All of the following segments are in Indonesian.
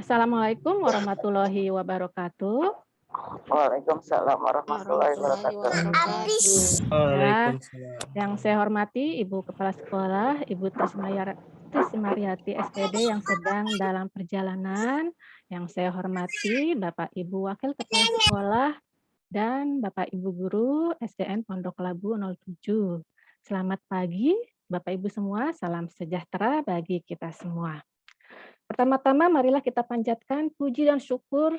Assalamualaikum warahmatullahi wabarakatuh. Waalaikumsalam warahmatullahi Warahmatullahi wabarakatuh. wabarakatuh. Ya, Waalaikumsalam. yang saya hormati Ibu Kepala Sekolah, Ibu Trismariati SPD yang sedang dalam perjalanan. Yang saya hormati Bapak Ibu Wakil Kepala Sekolah dan Bapak Ibu Guru SDN Pondok Labu 07. Selamat pagi Bapak Ibu semua, salam sejahtera bagi kita semua. Pertama-tama marilah kita panjatkan puji dan syukur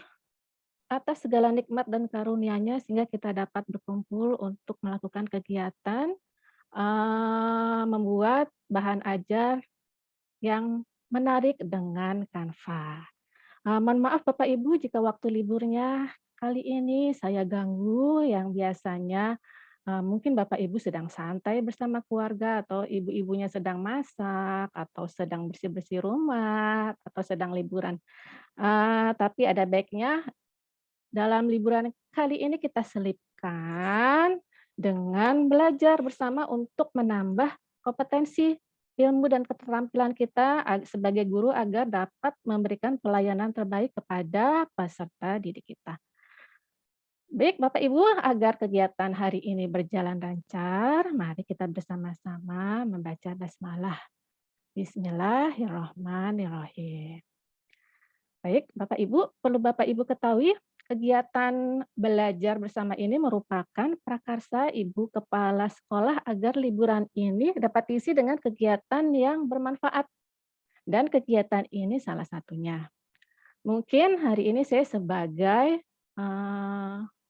atas segala nikmat dan karunia-Nya sehingga kita dapat berkumpul untuk melakukan kegiatan membuat bahan ajar yang menarik dengan Canva. Mohon maaf Bapak Ibu jika waktu liburnya kali ini saya ganggu yang biasanya mungkin Bapak Ibu sedang santai bersama keluarga atau ibu-ibunya sedang masak atau sedang bersih-bersih rumah atau sedang liburan. Tapi ada baiknya dalam liburan kali ini kita selipkan dengan belajar bersama untuk menambah kompetensi ilmu dan keterampilan kita sebagai guru agar dapat memberikan pelayanan terbaik kepada peserta didik kita. Baik Bapak Ibu, agar kegiatan hari ini berjalan lancar, mari kita bersama-sama membaca basmalah. Bismillahirrahmanirrahim. Baik Bapak Ibu, perlu Bapak Ibu ketahui kegiatan belajar bersama ini merupakan prakarsa Ibu Kepala Sekolah agar liburan ini dapat diisi dengan kegiatan yang bermanfaat. Dan kegiatan ini salah satunya. Mungkin hari ini saya sebagai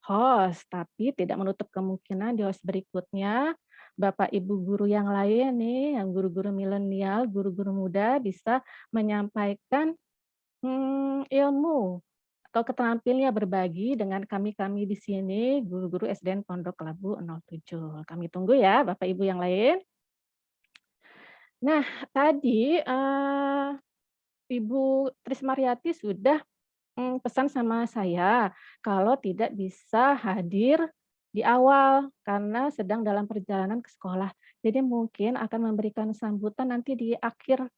host, tapi tidak menutup kemungkinan di host berikutnya Bapak Ibu guru yang lain nih, yang guru-guru milenial, guru-guru muda bisa menyampaikan ilmu atau keterampilannya berbagi dengan kami di sini, guru-guru SDN Pondok Labu 07. Kami tunggu ya Bapak Ibu yang lain. Nah, tadi Ibu Trismariati sudah pesan sama saya kalau tidak bisa hadir di awal karena sedang dalam perjalanan ke sekolah. Jadi mungkin akan memberikan sambutan nanti di akhir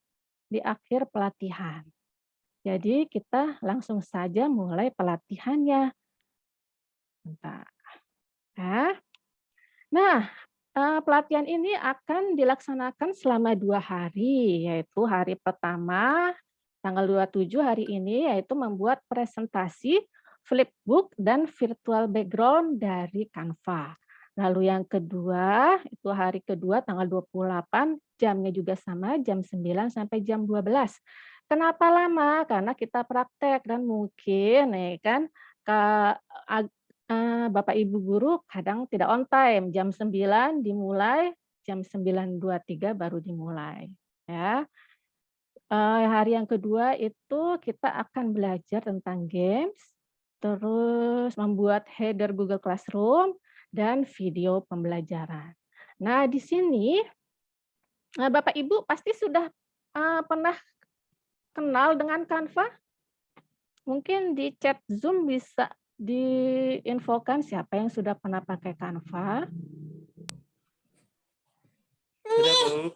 pelatihan. Jadi kita langsung saja mulai pelatihannya. Bentar. Nah, pelatihan ini akan dilaksanakan selama 2 hari, yaitu hari pertama tanggal 27 hari ini, yaitu membuat presentasi flipbook dan virtual background dari Canva. Lalu yang kedua, itu hari kedua tanggal 28, jamnya juga sama, jam 9 sampai jam 12. Kenapa lama? Karena kita praktek dan mungkin Bapak Ibu guru kadang tidak on time, jam 9 dimulai, jam 9.23 baru dimulai. Ya. Hari yang kedua itu kita akan belajar tentang games, terus membuat header Google Classroom, dan video pembelajaran. Nah, di sini Bapak Ibu pasti sudah pernah kenal dengan Canva? Mungkin di chat Zoom bisa diinfokan siapa yang sudah pernah pakai Canva? Sudah, Bu.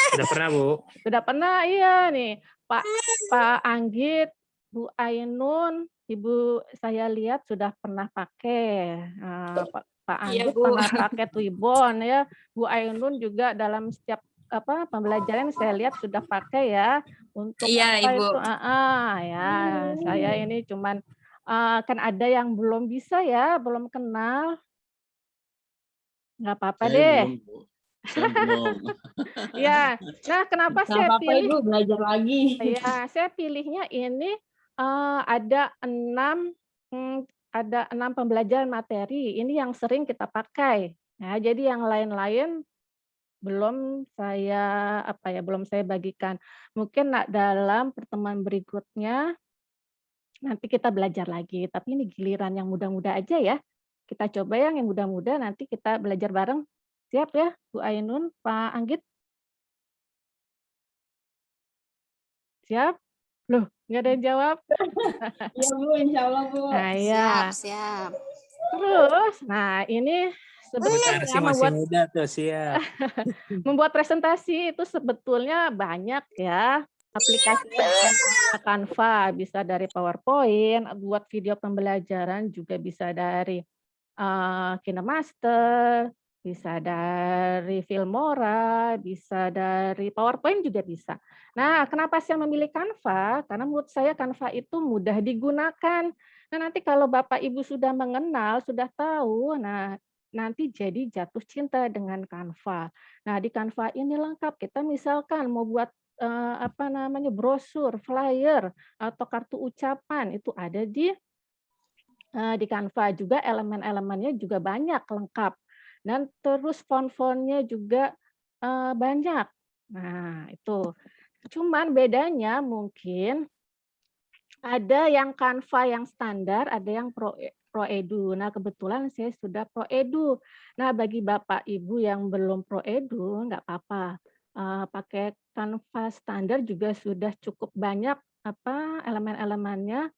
Sudah pernah, Bu. Sudah pernah, iya nih. Pak Anggit, Bu Ainun, Ibu saya lihat sudah pernah pakai. Pak Anggit pernah pakai Twibbon ya. Bu Ainun juga dalam setiap pembelajaran saya lihat sudah pakai ya untuk Ibu. Ya saya ini cuman kan ada yang belum bisa ya, belum kenal. Nggak apa-apa deh. Belum. Ya, nah kenapa saya pilih? Ibu belajar lagi. Ya, saya pilihnya ini ada 6 pembelajaran materi. Ini yang sering kita pakai. Nah, jadi yang lain-lain belum saya bagikan. Mungkin dalam pertemuan berikutnya nanti kita belajar lagi. Tapi ini giliran yang mudah-mudah aja ya. Kita coba yang mudah-mudah, nanti kita belajar bareng. Siap ya, Bu Ainun, Pak Anggit? Siap? Loh, nggak ada yang jawab? Iya Bu, insya Allah Bu. Nah, ya. Siap. Terus, nah ini sebetulnya Masih muda tuh, siap. membuat presentasi itu sebetulnya banyak ya. aplikasinya bukan hanya Canva, bisa dari PowerPoint, buat video pembelajaran juga bisa dari KineMaster, bisa dari Filmora, bisa dari PowerPoint juga bisa. Nah, kenapa saya memilih Canva? Karena menurut saya Canva itu mudah digunakan. Nah, nanti kalau Bapak Ibu sudah mengenal, sudah tahu, nah nanti jadi jatuh cinta dengan Canva. Nah, di Canva ini lengkap. Kita misalkan mau buat brosur, flyer, atau kartu ucapan itu ada di Canva juga elemen-elemennya juga banyak, lengkap. Dan terus font-font-nya juga, banyak. Nah, itu. Cuman bedanya mungkin ada yang Canva yang standar, ada yang Pro Edu. Nah, kebetulan saya sudah Pro Edu. Nah, bagi Bapak Ibu yang belum Pro Edu, nggak apa-apa, pakai Canva standar juga sudah cukup banyak elemen-elemennya.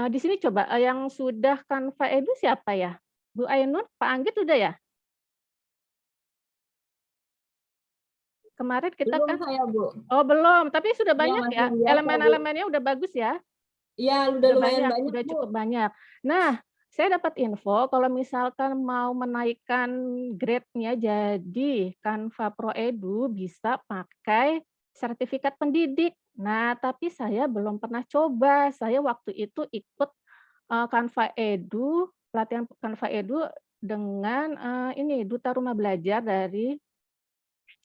Di sini coba, yang sudah Canva Edu siapa ya? Bu Ainun, Pak Anggit udah ya? Kemarin kita Belum kan saya, Bu. oh belum, tapi sudah Iya, banyak masih ya? biasa, Bu. Elemen-elemennya udah bagus ya? Iya, udah Udah lumayan banyak, banyak, udah Bu. cukup banyak. Nah, saya dapat info kalau misalkan mau menaikkan grade-nya jadi Canva Pro Edu bisa pakai sertifikat pendidik. Nah, tapi saya belum pernah coba. Saya waktu itu ikut Canva Edu, pelatihan Canva Edu dengan, ini Duta Rumah Belajar dari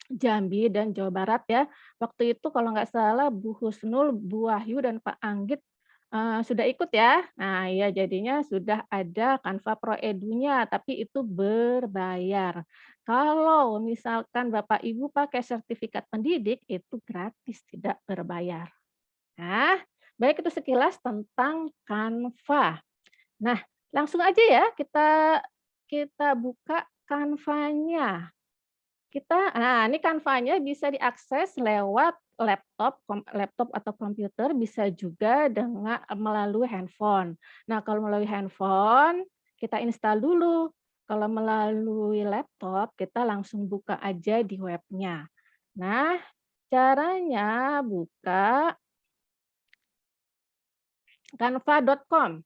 Jambi dan Jawa Barat ya. Waktu itu kalau nggak salah Bu Husnul, Bu Wahyu, dan Pak Anggit, sudah ikut ya. Nah ya jadinya sudah ada Canva Pro Edu-nya, tapi itu berbayar. Kalau misalkan Bapak Ibu pakai sertifikat pendidik, itu gratis, tidak berbayar. Nah, baik itu sekilas tentang Canva. Nah, langsung aja ya kita kita buka Canva-nya. Nah, ini Canva-nya bisa diakses lewat laptop atau komputer, bisa juga dengan melalui handphone. Nah, kalau melalui handphone, kita install dulu. Kalau melalui laptop, kita langsung buka aja di webnya. Nah, caranya buka canva.com.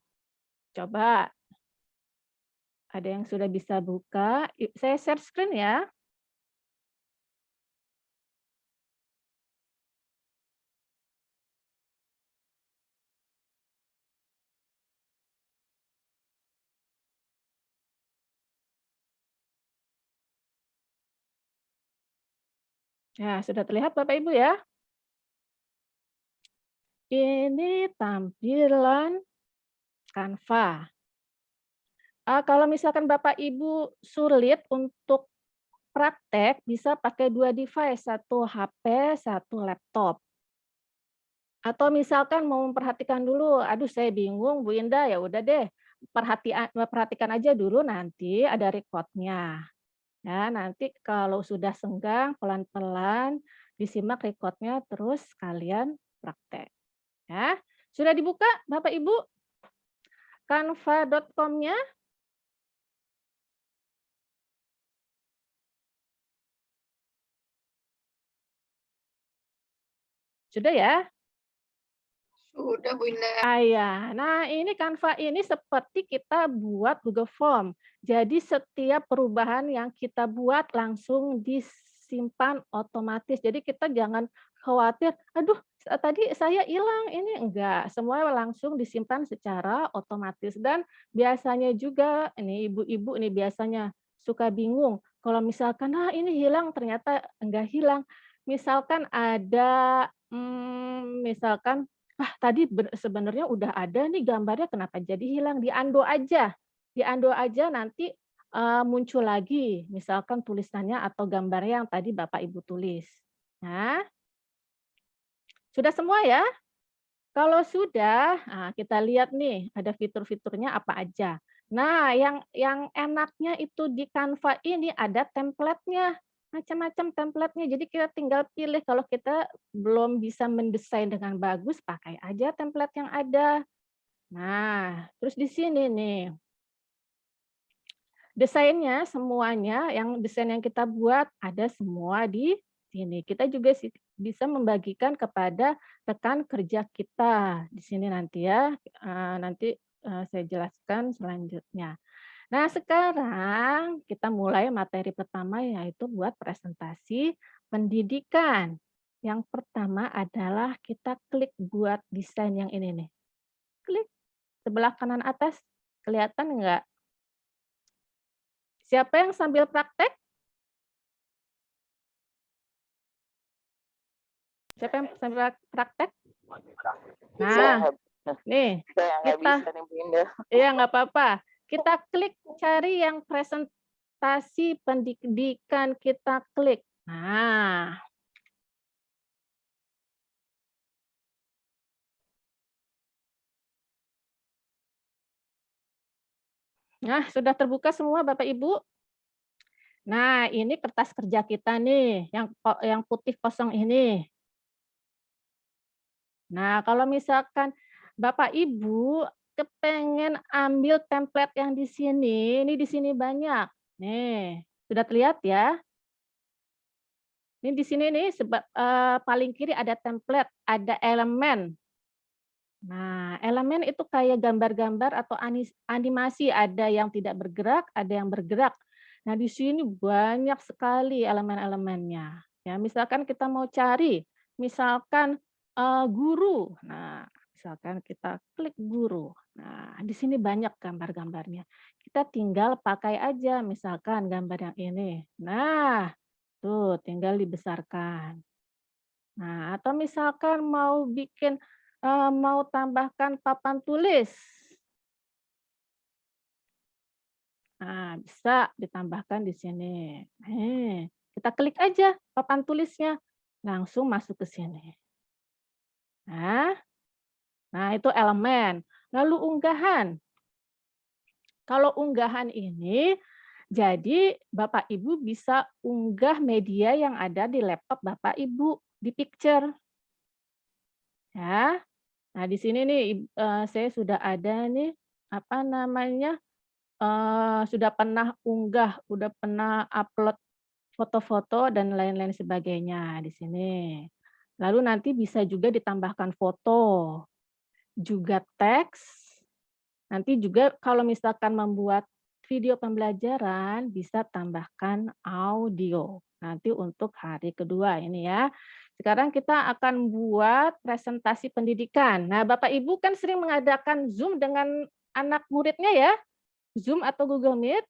Coba, ada yang sudah bisa buka? Saya share screen ya. Ya, sudah terlihat Bapak Ibu ya? Ini tampilan Canva. Kalau misalkan Bapak Ibu sulit untuk praktek, bisa pakai 2 device, satu HP, satu laptop. Atau misalkan mau memperhatikan dulu, "Aduh saya bingung Bu Indah," ya udah deh, perhatikan aja dulu nanti ada record-nya. Ya, nanti kalau sudah senggang, pelan-pelan disimak record-nya, terus kalian praktek. Ya. Sudah dibuka Bapak Ibu canva.com-nya? Sudah ya? Sudah Bu Indah. Ya. Nah, ini Canva ini seperti kita buat Google Form. Jadi setiap perubahan yang kita buat langsung disimpan otomatis. Jadi kita jangan khawatir, "Aduh, tadi saya hilang ini." Enggak, semua langsung disimpan secara otomatis. Dan biasanya juga ini ibu-ibu ini biasanya suka bingung kalau misalkan, "Ah, ini hilang," ternyata enggak hilang. Misalkan ada, misalkan tadi sebenarnya udah ada nih gambarnya kenapa jadi hilang, di-undo aja nanti, muncul lagi misalkan tulisannya atau gambarnya yang tadi Bapak Ibu tulis. Nah, sudah semua ya? Kalau sudah, nah kita lihat nih ada fitur-fiturnya apa aja. Nah, yang enaknya itu di Canva ini ada template-nya, macam-macam template-nya. Jadi kita tinggal pilih kalau kita belum bisa mendesain dengan bagus, pakai aja template yang ada. Nah, terus di sini nih, desainnya semuanya, desain yang kita buat ada semua di sini. Kita juga bisa membagikan kepada rekan kerja kita di sini nanti ya. Nanti saya jelaskan selanjutnya. Nah, sekarang kita mulai materi pertama yaitu buat presentasi pendidikan. Yang pertama adalah kita klik buat desain yang ini nih. Klik sebelah kanan atas, kelihatan nggak? Siapa yang sambil praktek? Siapa yang sambil praktek? Nah, nih Saya nggak kita, bisa nih Bu Indah. ya nggak apa-apa. Kita klik cari yang presentasi pendidikan, kita klik. Nah, sudah terbuka semua Bapak Ibu? Nah, ini kertas kerja kita nih, yang putih kosong ini. Nah, kalau misalkan Bapak Ibu kepengen ambil template yang di sini banyak. Nih, sudah terlihat ya? Ini di sini nih paling kiri ada template, ada elemen. Nah, elemen itu kayak gambar-gambar atau animasi, ada yang tidak bergerak, ada yang bergerak. Nah, di sini banyak sekali elemen-elemennya. Ya, misalkan kita mau cari, misalkan guru. Nah, misalkan kita klik guru. Nah, di sini banyak gambar-gambarnya. Kita tinggal pakai aja, misalkan gambar yang ini. Nah, tuh tinggal dibesarkan. Nah, atau misalkan mau tambahkan papan tulis. Nah, bisa ditambahkan di sini. Kita klik aja papan tulisnya, langsung masuk ke sini. Nah, itu elemen. Lalu unggahan. Kalau unggahan ini, jadi Bapak Ibu bisa unggah media yang ada di laptop Bapak Ibu, di picture. Ya. Nah, di sini nih saya sudah ada nih, sudah pernah unggah, udah pernah upload foto-foto dan lain-lain sebagainya di sini. Lalu nanti bisa juga ditambahkan foto, juga teks. Nanti juga kalau misalkan membuat video pembelajaran bisa tambahkan audio. Nanti untuk hari kedua ini ya. Sekarang kita akan buat presentasi pendidikan. Nah, Bapak Ibu kan sering mengadakan Zoom dengan anak muridnya ya, Zoom atau Google Meet.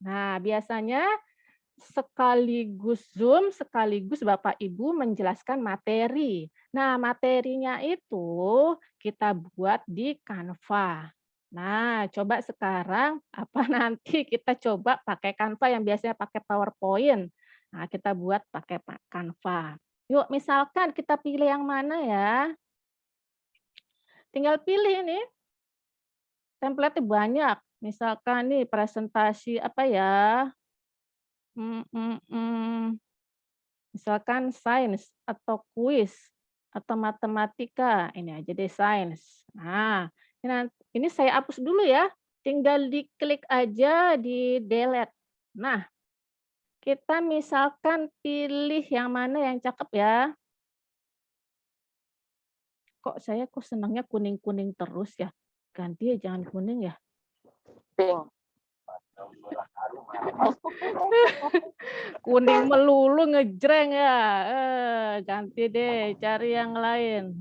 Nah, biasanya sekaligus Zoom, sekaligus Bapak Ibu menjelaskan materi. Nah, materinya itu kita buat di Canva. Nah, coba sekarang nanti kita coba pakai Canva yang biasanya pakai PowerPoint. Nah, kita buat pakai Canva. Yuk, misalkan kita pilih yang mana ya? Tinggal pilih ini. Template banyak. Misalkan nih presentasi apa ya? Misalkan sains atau kuis atau matematika. Ini aja deh sains. Nah, ini saya hapus dulu ya. Tinggal diklik aja di delete. Nah, kita misalkan pilih yang mana yang cakep ya. Kok senangnya kuning-kuning terus ya? Ganti ya jangan kuning ya. Pink. Kuning melulu ngejreng ya. Ganti deh, cari yang lain.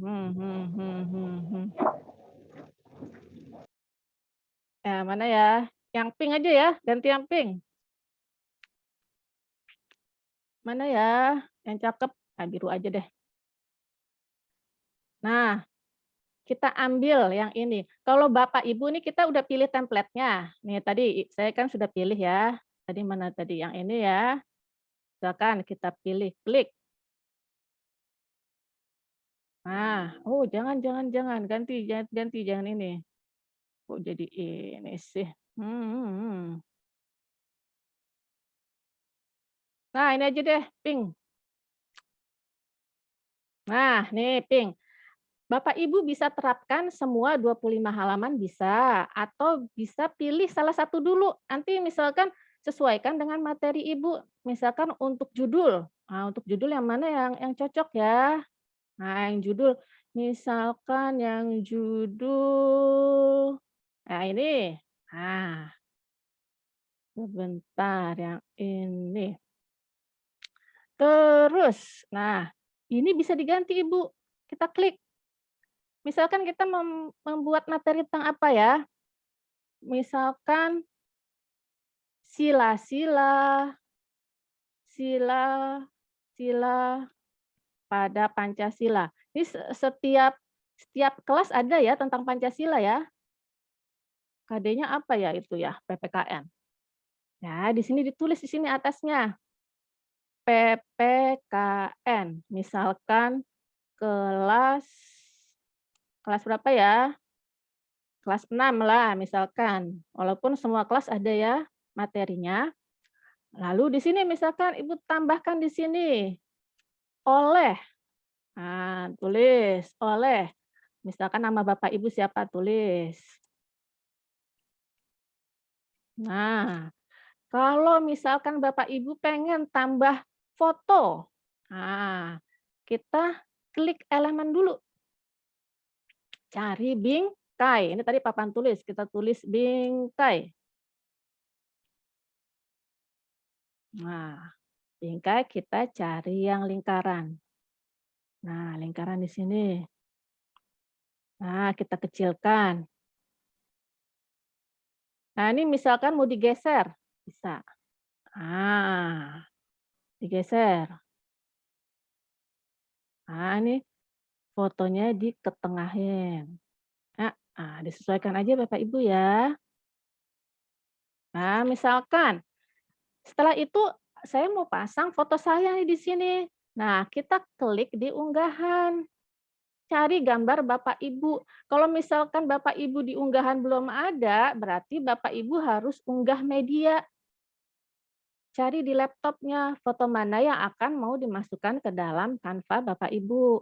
Ya, mana ya? Yang pink aja ya, ganti yang pink. Mana ya? Yang cakep, biru aja deh. Nah, kita ambil yang ini. Kalau Bapak Ibu nih kita udah pilih template-nya. Nih tadi saya kan sudah pilih ya. Tadi mana tadi yang ini ya. Misalkan kita pilih klik. Nah, jangan ganti jangan ini. Kok jadi ini sih? Nah, ini aja deh, pink. Nah, nih pink. Bapak Ibu bisa terapkan semua 25 halaman bisa, atau bisa pilih salah satu dulu. Nanti misalkan sesuaikan dengan materi Ibu. Misalkan untuk judul, Nah, untuk judul yang mana yang cocok ya? Nah, yang judul misalkan yang judul nah ini. Nah, sebentar yang ini. Terus, nah ini bisa diganti Ibu. Kita klik. Misalkan kita membuat materi tentang apa ya? Misalkan sila-sila, sila, sila pada Pancasila. Ini setiap kelas ada ya tentang Pancasila ya. KD-nya apa ya itu ya? PPKN. Ya, di sini ditulis di sini atasnya. PPKN. Misalkan kelas kelas berapa ya? Kelas 6 lah misalkan. Walaupun semua kelas ada ya materinya. Lalu di sini misalkan Ibu tambahkan di sini oleh. Nah, tulis oleh. Misalkan nama Bapak Ibu siapa tulis. Nah, kalau misalkan Bapak Ibu pengen tambah foto. Nah, kita klik elemen dulu. Cari bingkai. Ini tadi papan tulis, kita tulis bingkai. Nah, bingkai kita cari yang lingkaran. Nah, lingkaran di sini. Nah, kita kecilkan. Nah, ini misalkan mau digeser, bisa. Ah, digeser. Nah, ini fotonya diketengahin. Disesuaikan aja Bapak Ibu ya. Nah, misalkan setelah itu saya mau pasang foto saya nih di sini. Nah, kita klik di unggahan. Cari gambar Bapak Ibu. Kalau misalkan Bapak Ibu di unggahan belum ada, berarti Bapak Ibu harus unggah media. Cari di laptopnya foto mana yang akan mau dimasukkan ke dalam Canva Bapak Ibu.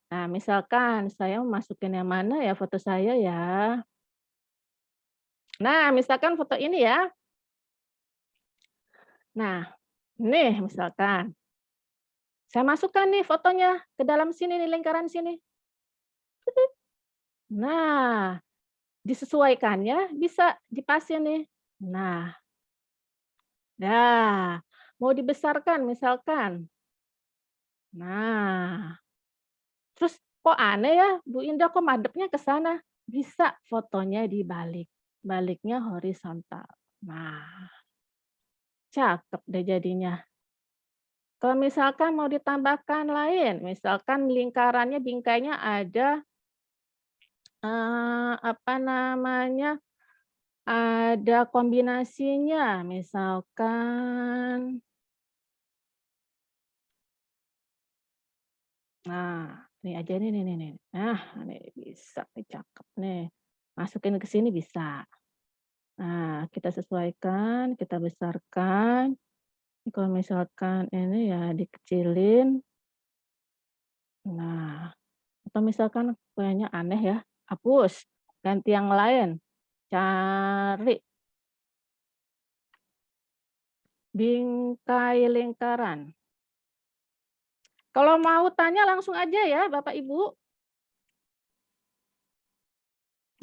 Nah, misalkan saya mau masukin yang mana ya foto saya ya. Nah, misalkan foto ini ya. Nah, nih misalkan. Saya masukkan nih fotonya ke dalam sini nih, lingkaran sini. Nah, disesuaikannya bisa dipasin nih. Nah, mau dibesarkan misalkan. Nah, terus kok aneh ya, Bu Indah kok madepnya ke sana? Bisa fotonya dibalik. Baliknya horizontal. Nah, cakep deh jadinya. Kalau misalkan mau ditambahkan lain, misalkan lingkarannya, bingkainya ada apa namanya, ada kombinasinya, misalkan nah, ini aja nih. Nah, ini bisa nih, cakep nih. Masukin ke sini bisa. Nah, kita sesuaikan, kita besarkan. Kalau misalkan ini ya dikecilin. Nah, atau misalkan kayaknya aneh ya, hapus, ganti yang lain. Cari bingkai lingkaran. Kalau mau tanya langsung aja ya Bapak Ibu.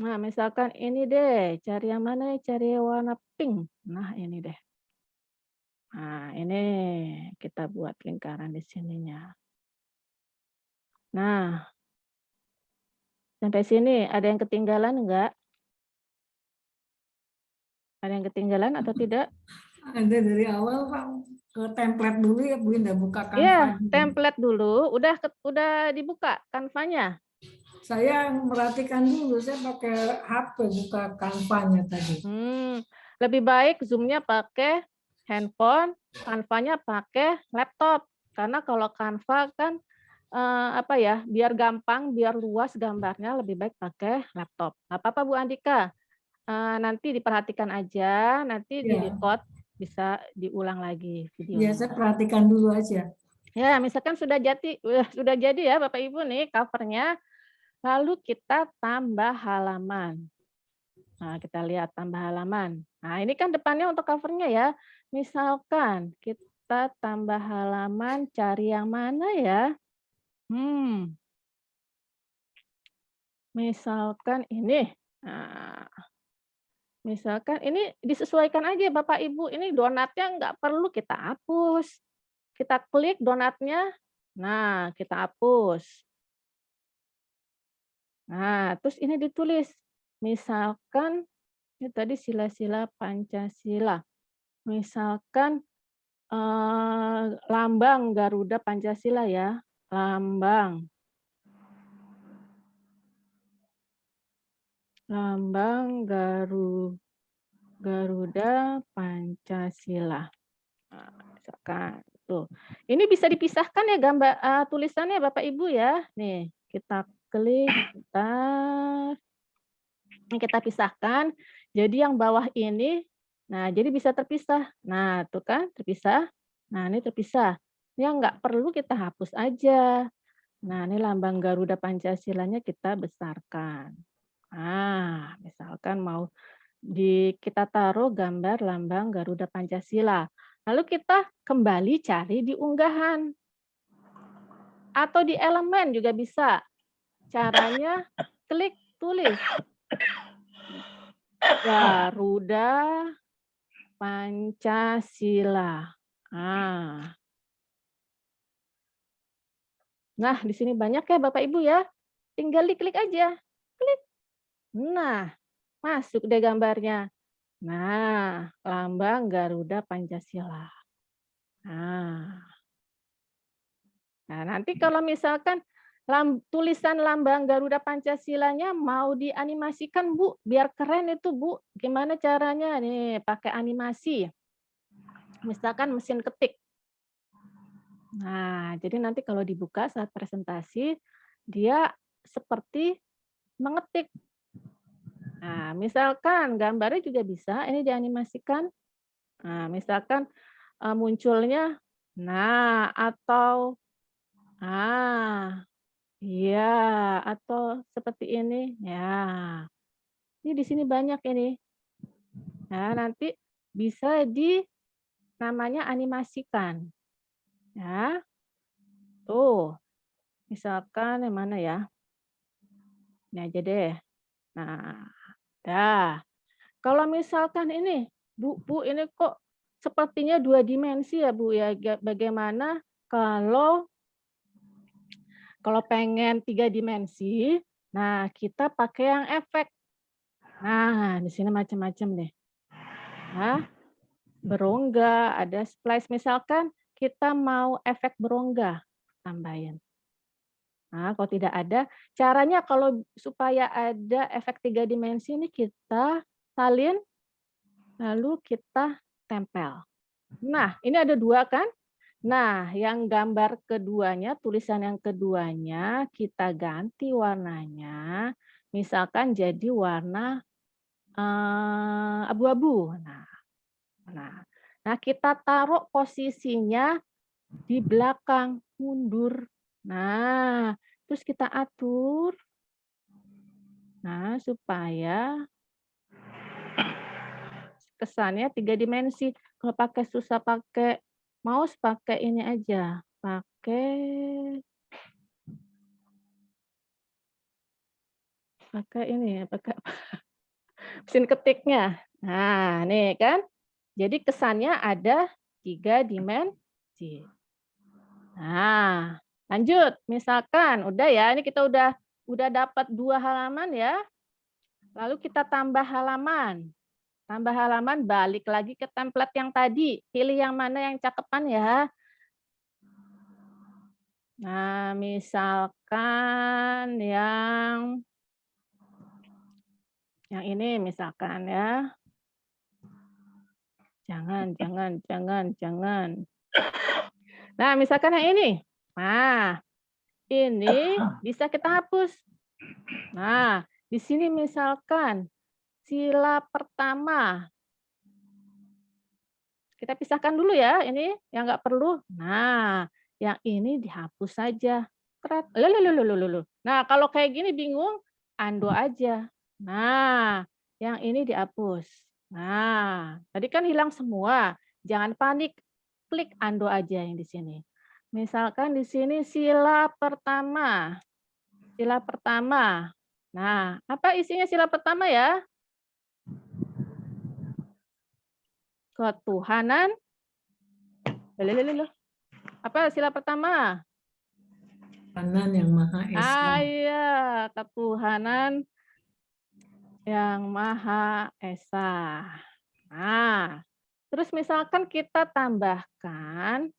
Nah, misalkan ini deh, cari yang mana? Cari yang warna pink. Nah, ini deh. Nah, ini kita buat lingkaran di sininya. Nah, sampai sini ada yang ketinggalan enggak? Ada yang ketinggalan atau tidak? Ada dari awal Pak, ke template dulu ya Bu Indah, buka Iya, Canva dulu. template dulu. Udah dibuka Canva-nya? Saya merhatikan dulu, saya pakai HP buka Canva-nya tadi. Lebih baik Zoom-nya pakai handphone, Canva-nya pakai laptop. Karena kalau Canva kan apa ya, biar gampang, biar luas gambarnya lebih baik pakai laptop. Nggak apa-apa Bu Andika, nanti diperhatikan aja, nanti Ya, di-record bisa diulang lagi ya saya videonya. perhatikan dulu aja. Ya, misalkan sudah jadi ya Bapak Ibu nih cover-nya, lalu kita tambah halaman. Nah, kita lihat tambah halaman. Nah, ini kan depannya untuk cover-nya ya. Misalkan kita tambah halaman, cari yang mana ya? Misalkan ini. Nah, misalkan ini disesuaikan aja Bapak Ibu, ini donatnya nggak perlu kita hapus. Kita klik donatnya, nah kita hapus. Nah, terus ini ditulis, misalkan ini tadi sila-sila Pancasila. Misalkan lambang Garuda Pancasila ya, lambang Garuda Pancasila. Nah, misalkan tuh. Ini bisa dipisahkan ya gambar tulisannya Bapak Ibu ya. Nih, kita klik, ini kita pisahkan. Jadi yang bawah ini, nah jadi bisa terpisah. Nah, tuh kan terpisah. Nah, ini terpisah. Yang nggak perlu kita hapus aja. Nah, ini lambang Garuda Pancasilanya kita besarkan. Nah, misalkan mau kita taruh gambar lambang Garuda Pancasila. Lalu kita kembali cari di unggahan. Atau di elemen juga bisa. Caranya klik tulis. Garuda Pancasila. Nah, di sini banyak ya Bapak Ibu ya. Tinggal diklik aja. Klik. Nah, masuk deh gambarnya. Nah, lambang Garuda Pancasila. Nah, nanti kalau misalkan tulisan lambang Garuda Pancasilanya mau dianimasikan Bu, biar keren itu Bu. Gimana caranya? Nih, pakai animasi. Misalkan mesin ketik. Nah, jadi nanti kalau dibuka saat presentasi, dia seperti mengetik. Nah, misalkan gambarnya juga bisa ini dianimasikan. Nah, misalkan munculnya, nah atau iya, atau seperti ini. Ya, ini di sini banyak ini. Nah, nanti bisa namanya animasikan. Ya, tuh. Misalkan yang mana ya? Ini aja deh. Nah, dah. Kalau misalkan ini, Bu, ini kok sepertinya 2 dimensi ya, Bu, ya. Bagaimana kalau pengen 3 dimensi, nah kita pakai yang efek. Nah, di sini macam-macam deh. Nah, berongga, ada splice. Misalkan kita mau efek berongga, tambahin. Nah, kalau tidak ada, caranya kalau supaya ada efek 3 dimensi ini kita salin, lalu kita tempel. Nah, ini ada 2 kan? Nah, yang gambar keduanya, tulisan yang keduanya, kita ganti warnanya. Misalkan jadi warna abu-abu. Nah, kita taruh posisinya di belakang, mundur. Nah, terus kita atur. Nah, supaya kesannya 3 dimensi. Kalau pakai susah pakai mouse, pakai ini aja. Pakai ini ya, pakai mesin ketiknya. Nah, nih kan. Jadi kesannya ada 3 dimensi. Nah, lanjut. Misalkan udah ya, ini kita udah dapat 2 halaman ya. Lalu kita tambah halaman. Tambah halaman, balik lagi ke template yang tadi. Pilih yang mana yang cakepan ya. Nah, misalkan yang ini misalkan ya. Jangan. Nah, misalkan yang ini. Nah, ini bisa kita hapus. Nah, di sini misalkan sila pertama. Kita pisahkan dulu ya, ini yang nggak perlu. Nah, yang ini dihapus saja. Nah, kalau kayak gini bingung, undo aja. Nah, yang ini dihapus. Nah, tadi kan hilang semua. Jangan panik. klik undo aja yang di sini. Misalkan di sini sila pertama. Sila pertama. Nah, apa isinya sila pertama ya? Ketuhanan. Apa sila pertama? Tuhan yang Maha Esa. Iya, ketuhanan yang Maha Esa. Nah, terus misalkan kita tambahkan,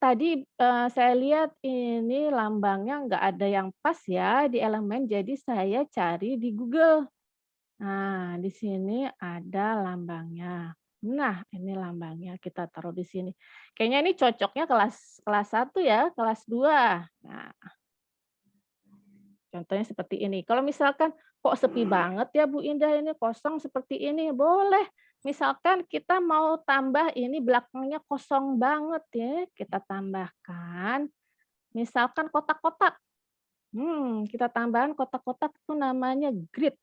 tadi saya lihat ini lambangnya nggak ada yang pas ya di elemen, jadi saya cari di Google. Nah, di sini ada lambangnya. Nah, ini lambangnya kita taruh di sini. Kayaknya ini cocoknya kelas kelas 1 ya, kelas 2. Nah, contohnya seperti ini. Kalau misalkan kok sepi banget ya Bu Indah ini kosong seperti ini, boleh. Misalkan kita mau tambah ini belakangnya kosong banget ya, kita tambahkan misalkan kotak-kotak. Kita tambahkan kotak-kotak itu namanya grid.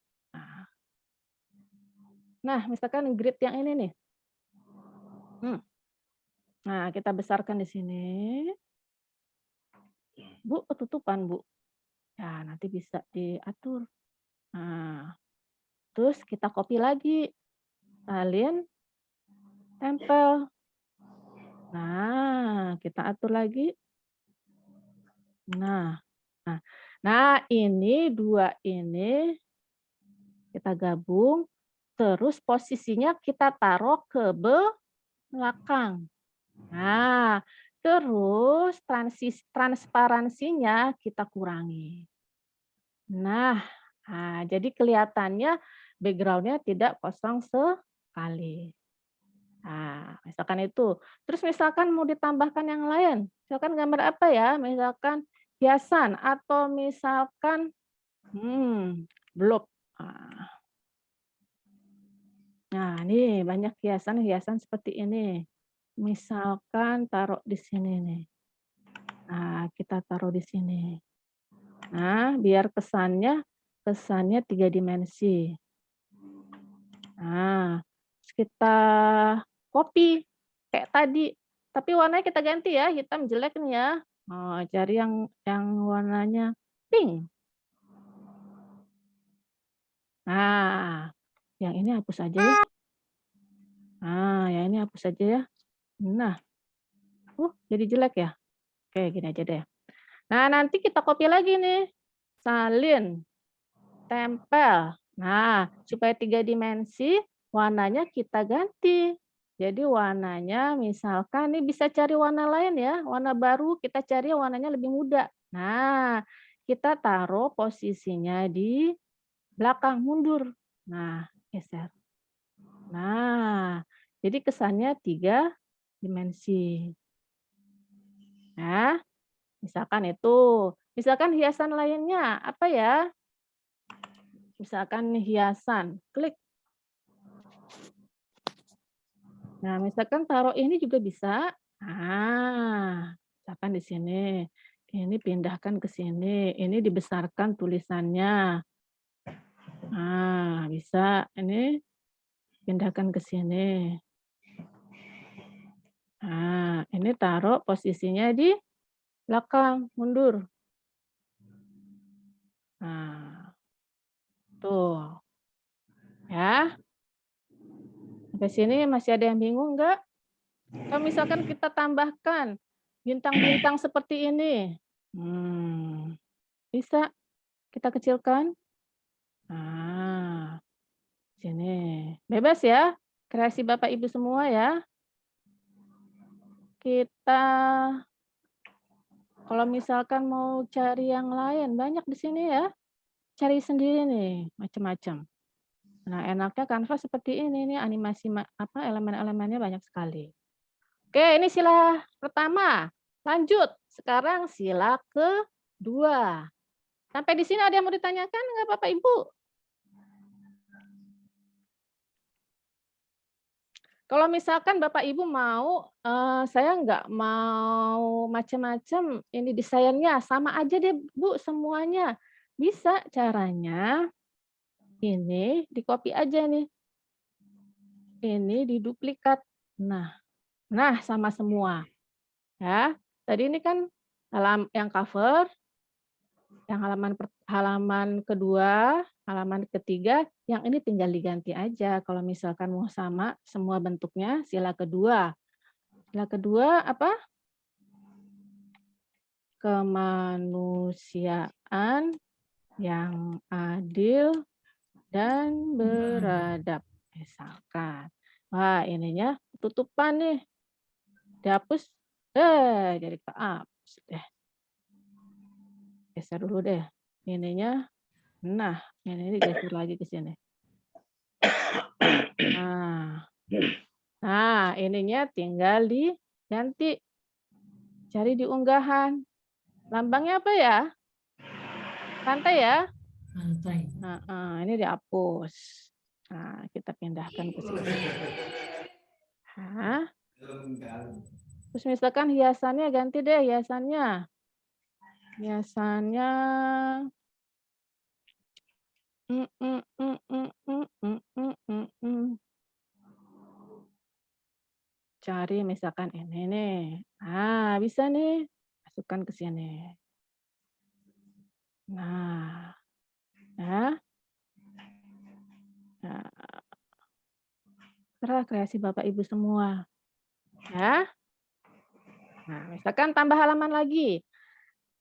Nah, misalkan grid yang ini nih. Nah, kita besarkan di sini. Bu, ketutupan Bu. Ya, nanti bisa diatur. Nah, terus kita copy lagi. Salin, tempel. Nah, kita atur lagi. Nah, ini 2 ini kita gabung, terus posisinya kita taruh ke belakang. Nah, terus transparansinya kita kurangi. Nah, jadi kelihatannya background-nya tidak kosong sekali. Nah, misalkan itu. Terus misalkan mau ditambahkan yang lain, misalkan gambar apa ya, misalkan hiasan atau misalkan, blok. Nah, ini banyak hiasan-hiasan seperti ini. Misalkan taruh di sini nih. Nah, kita taruh di sini. Nah, biar kesannya 3 dimensi. Nah, terus kita copy kayak tadi, tapi warnanya kita ganti ya, hitam jelek nih ya. Oh, cari yang warnanya pink. Nah, yang ini hapus aja ya. Nah, yang ini hapus aja ya. Nah, jadi jelek ya. Oke, gini aja deh. Nah, nanti kita copy lagi nih. Salin, tempel. Nah, supaya 3 dimensi, warnanya kita ganti. Jadi warnanya misalkan nih bisa cari warna lain ya, warna baru kita cari warnanya lebih muda. Nah, kita taruh posisinya di belakang, mundur. Nah, geser. Nah, jadi kesannya 3 dimensi. Nah, misalkan itu. Misalkan hiasan lainnya, apa ya? Misalkan hiasan, klik. Nah, misalkan taruh ini juga bisa. Misalkan di sini. Ini pindahkan ke sini. Ini dibesarkan tulisannya. Nah, bisa. Ini pindahkan ke sini. Nah, ini taruh posisinya di belakang, mundur. Nah, tuh. Ya. Sampai sini masih ada yang bingung enggak? Kalau misalkan kita tambahkan bintang-bintang seperti ini, bisa kita kecilkan. Nah, sini. Bebas ya, kreasi Bapak Ibu semua ya. Kita kalau misalkan mau cari yang lain, banyak di sini ya. Cari sendiri nih, macam-macam. Nah, enaknya Canva seperti ini nih, animasi elemen-elemennya banyak sekali. Oke, ini sila pertama. Lanjut, sekarang sila kedua. Sampai di sini ada yang mau ditanyakan nggak Bapak Ibu? Kalau misalkan Bapak Ibu mau, saya nggak mau macam-macam ini desainnya, sama aja deh Bu semuanya. Bisa caranya, ini di-copy aja nih. Ini diduplikat. Nah, Nah, sama semua. Ya, tadi ini kan yang cover, yang halaman kedua, halaman ketiga, yang ini tinggal diganti aja. Kalau misalkan mau sama semua bentuknya, sila kedua. Sila kedua apa? Kemanusiaan yang adil dan beradab. Misalkan. Wah, ininya tutupan nih. Dihapus, jadi kehapus deh. Geser dulu deh. Ininya, nah, ini digeser lagi ke sini. Nah, ininya tinggal diganti. Cari di unggahan. Lambangnya apa ya? Santai ya? Santai. Nah, ini dihapus. Nah, kita pindahkan ke sini. Nah, terus misalkan hiasannya ganti deh hiasannya. Hiasannya cari misalkan ini nih. Ah, bisa nih. Masukkan ke sini. Nah, ya. Nah, terserah kreasi Bapak Ibu semua. Ya. Nah, misalkan tambah halaman lagi.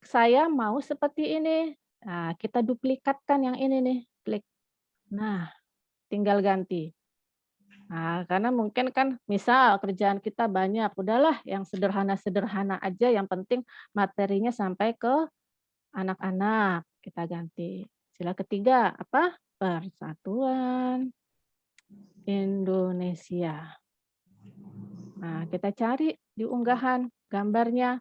Saya mau seperti ini. Nah, kita duplikatkan yang ini nih. Klik. Nah, tinggal ganti. Nah, karena mungkin kan misal kerjaan kita banyak, udahlah yang sederhana-sederhana aja, yang penting materinya sampai ke anak-anak. Kita ganti. Sila ketiga apa? Persatuan Indonesia. Nah, kita cari di unggahan gambarnya,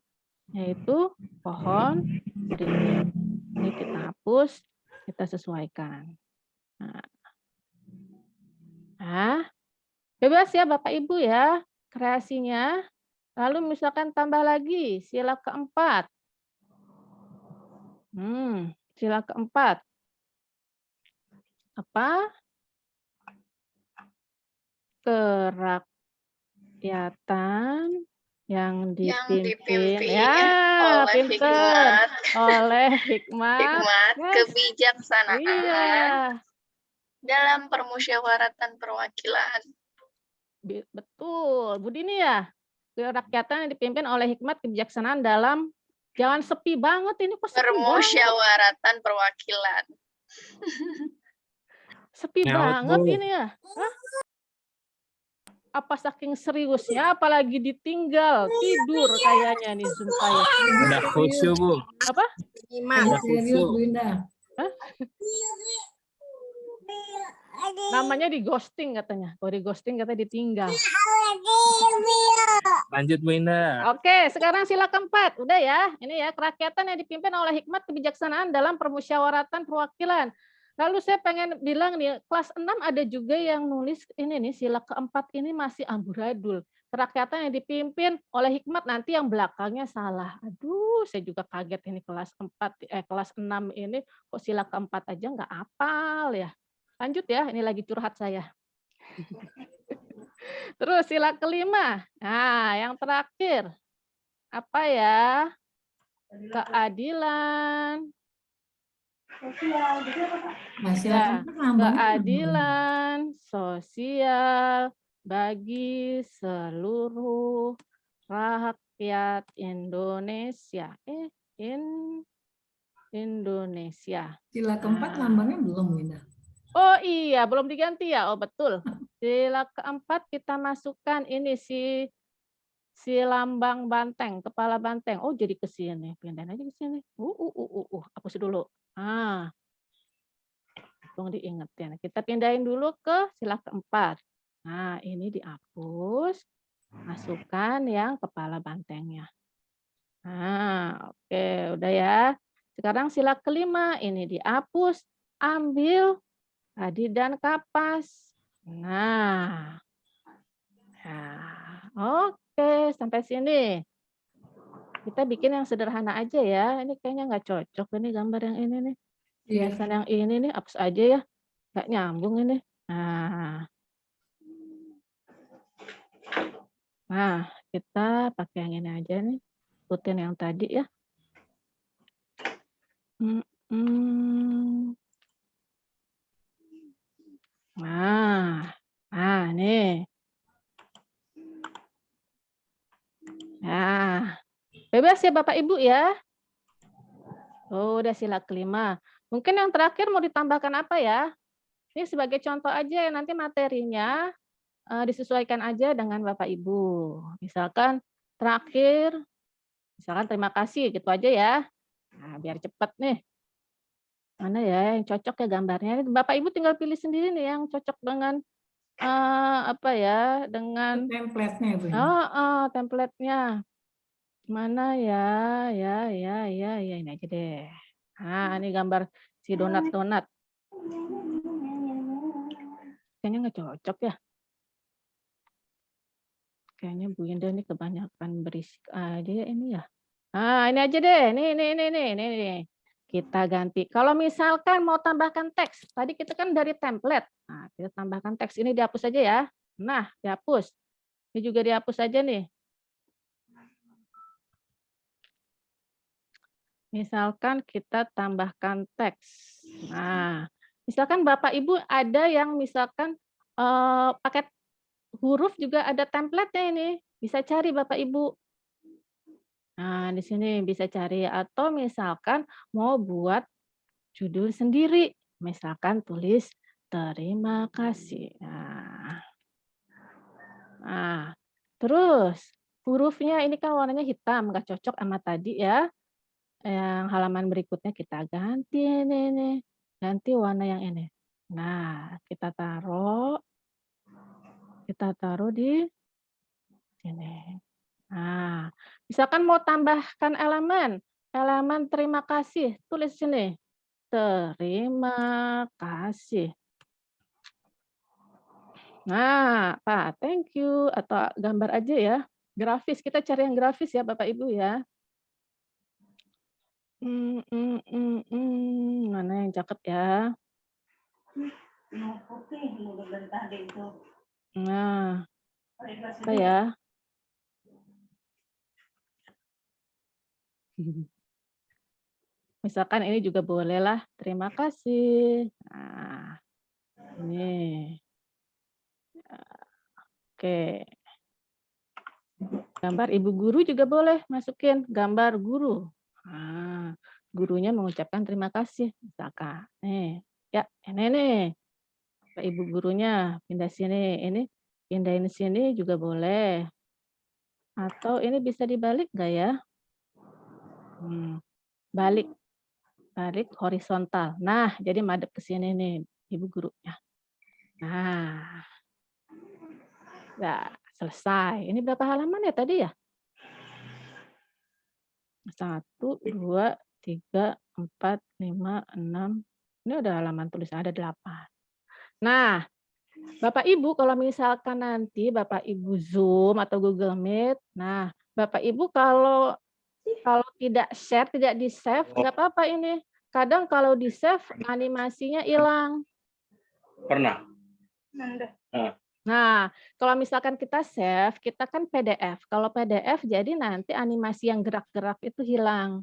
yaitu pohon beringin. Ini kita hapus, kita sesuaikan. Nah, bebas ya Bapak Ibu ya kreasinya. Lalu misalkan tambah lagi sila keempat. Sila keempat. Apa? Kerakyatan yang dipimpin ya, oleh pinter. hikmat, Oleh hikmat. Yes. kebijaksanaan Iya. dalam permusyawaratan perwakilan. Betul, Bu Dini ya. Kerakyatan yang dipimpin oleh hikmat kebijaksanaan dalam, jangan sepi banget ini, kok sepi banget. Permusyawaratan perwakilan. Sepi Nyaut, banget Bu. ini ya. Hah? Apa saking seriusnya, apalagi ditinggal tidur kayaknya nih Zoom saya. Udah khusyuk, Bu. Apa? Udah Serius khusyuk. Bu Indah. Hah? Namanya di ghosting katanya. Kalau di ghosting katanya ditinggal. Lanjut, Bu Indah. Oke, sekarang sila keempat. Udah ya. Ini ya, kerakyatan yang dipimpin oleh hikmat kebijaksanaan dalam permusyawaratan perwakilan. Lalu saya pengen bilang nih, kelas 6 ada juga yang nulis ini nih, sila keempat ini masih amburadul. Kerakyatan yang dipimpin oleh hikmat, nanti yang belakangnya salah. Aduh, saya juga kaget ini kelas 6 ini kok sila keempat aja nggak hafal ya. Lanjut ya, ini lagi curhat saya. Terus sila kelima. Nah, yang terakhir. Apa ya? Keadilan. Masih Ya, akan keadilan sosial bagi seluruh rakyat Indonesia. Indonesia. Sila keempat lambangnya belum Bu Indah. Oh iya, belum diganti ya. Oh betul. Sila keempat kita masukkan ini si lambang banteng, kepala banteng. Oh jadi ke sini, pindahin aja ke sini. Hapus dulu. Tolong diingetin. Kita pindahin dulu ke sila keempat. Nah, ini dihapus, masukkan yang kepala bantengnya. Nah, oke, udah ya. Sekarang sila kelima, ini dihapus, ambil tadi dan kapas. Nah, oke, sampai sini. Kita bikin yang sederhana aja ya. Ini kayaknya nggak cocok ini gambar yang ini nih. Hiasan yang ini nih, hapus aja ya. Nggak nyambung ini. Nah, kita pakai yang ini aja nih, ikutin yang tadi ya. Nah, nih. Nah, bebas ya Bapak Ibu ya. Oh, udah sila kelima. Mungkin yang terakhir mau ditambahkan apa ya? Ini sebagai contoh aja, nanti materinya disesuaikan aja dengan Bapak Ibu. Misalkan terakhir, misalkan terima kasih, gitu aja ya. Nah, biar cepat nih. Mana ya yang cocok ya gambarnya? Bapak Ibu tinggal pilih sendiri nih yang cocok dengan apa ya? Dengan Template-nya Ibu. template-nya. Mana ya? Ya, ini aja deh. Nah, ini gambar si donat-donat. Kayaknya nggak cocok ya. Kayaknya Bu Indah ini kebanyakan berisik aja ya ini ya. Nah, ini aja deh. Nih. Kita ganti. Kalau misalkan mau tambahkan teks, tadi kita kan dari template. Nah, kita tambahkan teks. Ini dihapus aja ya. Nah, dihapus. Ini juga dihapus aja nih. Misalkan kita tambahkan teks. Nah, misalkan Bapak Ibu ada yang misalkan paket huruf juga ada template-nya ini. Bisa cari Bapak Ibu. Nah, di sini bisa cari atau misalkan mau buat judul sendiri. Misalkan tulis terima kasih. Nah, terus hurufnya ini kan warnanya hitam, nggak cocok sama tadi ya. Yang halaman berikutnya kita ganti ini. Ganti warna yang ini. Nah, kita taruh di sini. Nah, misalkan mau tambahkan elemen terima kasih, tulis sini. Terima kasih. Nah, Pak, thank you atau gambar aja ya. Grafis, kita cari yang grafis ya Bapak Ibu ya. Mana yang cakep ya? Nah, apa ya? Misalkan ini juga boleh lah. Terima kasih. Nah, ini. Oke. Gambar ibu guru juga boleh masukin gambar guru. Nah, gurunya mengucapkan terima kasih. Misalkan, nih, ya ini nih. Ibu gurunya pindah sini, ini pindahin sini juga boleh. Atau ini bisa dibalik nggak ya? Balik horizontal. Nah, jadi madep ke sini nih ibu gurunya. Nah, selesai. Ini berapa halaman ya tadi ya? 1, 2, 3, 4, 5, 6. Ini udah halaman tulis ada 8. Nah, Bapak Ibu kalau misalkan nanti Bapak Ibu Zoom atau Google Meet, nah Bapak Ibu kalau tidak share, tidak di-save, nggak apa-apa ini. Kadang kalau di-save animasinya hilang. Pernah. Nah, kalau misalkan kita save, kita kan PDF. Kalau PDF jadi nanti animasi yang gerak-gerak itu hilang.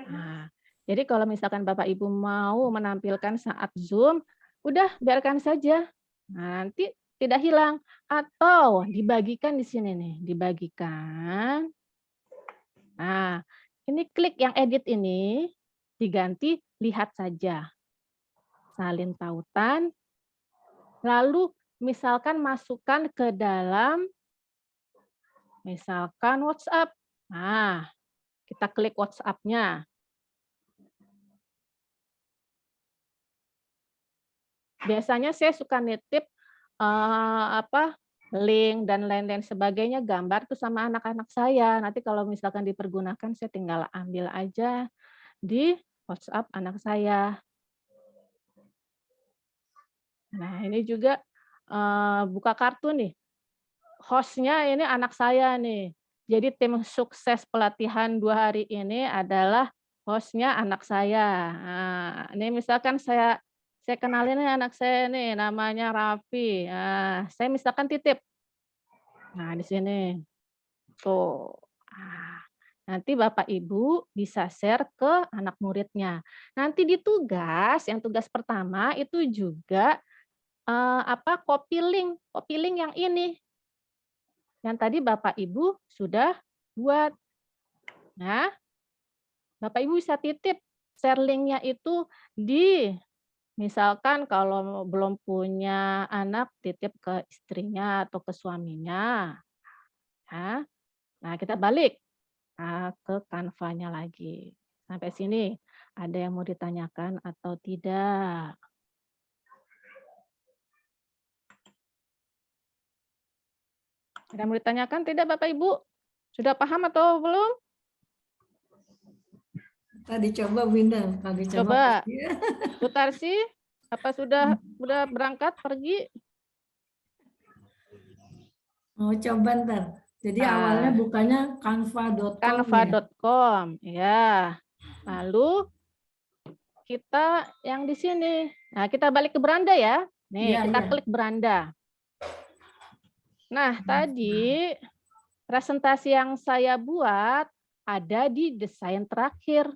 Nah, jadi kalau misalkan Bapak Ibu mau menampilkan saat Zoom, udah biarkan saja. Nah, nanti tidak hilang atau dibagikan di sini nih, dibagikan. Nah, ini klik yang edit ini diganti lihat saja. Salin tautan. Lalu misalkan masukkan ke dalam misalkan WhatsApp. Nah, kita klik WhatsApp-nya. Biasanya saya suka nitip link dan lain-lain sebagainya gambar tuh sama anak-anak saya. Nanti kalau misalkan dipergunakan saya tinggal ambil aja di WhatsApp anak saya. Nah, ini juga buka kartu nih. Host-nya ini anak saya nih. Jadi tim sukses pelatihan 2 hari ini adalah host-nya anak saya. Nah, ini misalkan saya kenalin nih anak saya nih namanya Raffi. Nah, saya misalkan titip. Nah, di sini. Tuh. Ah, nanti Bapak Ibu bisa share ke anak muridnya. Nanti di tugas, yang tugas pertama itu juga copy link yang ini, yang tadi Bapak Ibu sudah buat. Nah, Bapak Ibu bisa titip share link-nya itu di misalkan kalau belum punya anak, titip ke istrinya atau ke suaminya, ya. Nah, kita balik, ke Canva-nya lagi. Sampai sini, ada yang mau ditanyakan atau tidak? Ada yang mau ditanyakan tidak Bapak Ibu? Sudah paham atau belum? Tadi coba Winda, tadi Coba, coba. Sutarsi, apa sudah berangkat pergi? Mau coba ntar. Jadi awalnya Ah, bukanya canva.com ya. Canva.com, ya. Lalu kita yang di sini. Nah, kita balik ke beranda ya. Nih, Iya, kita iya. klik beranda. Nah, tadi presentasi yang saya buat ada di desain terakhir.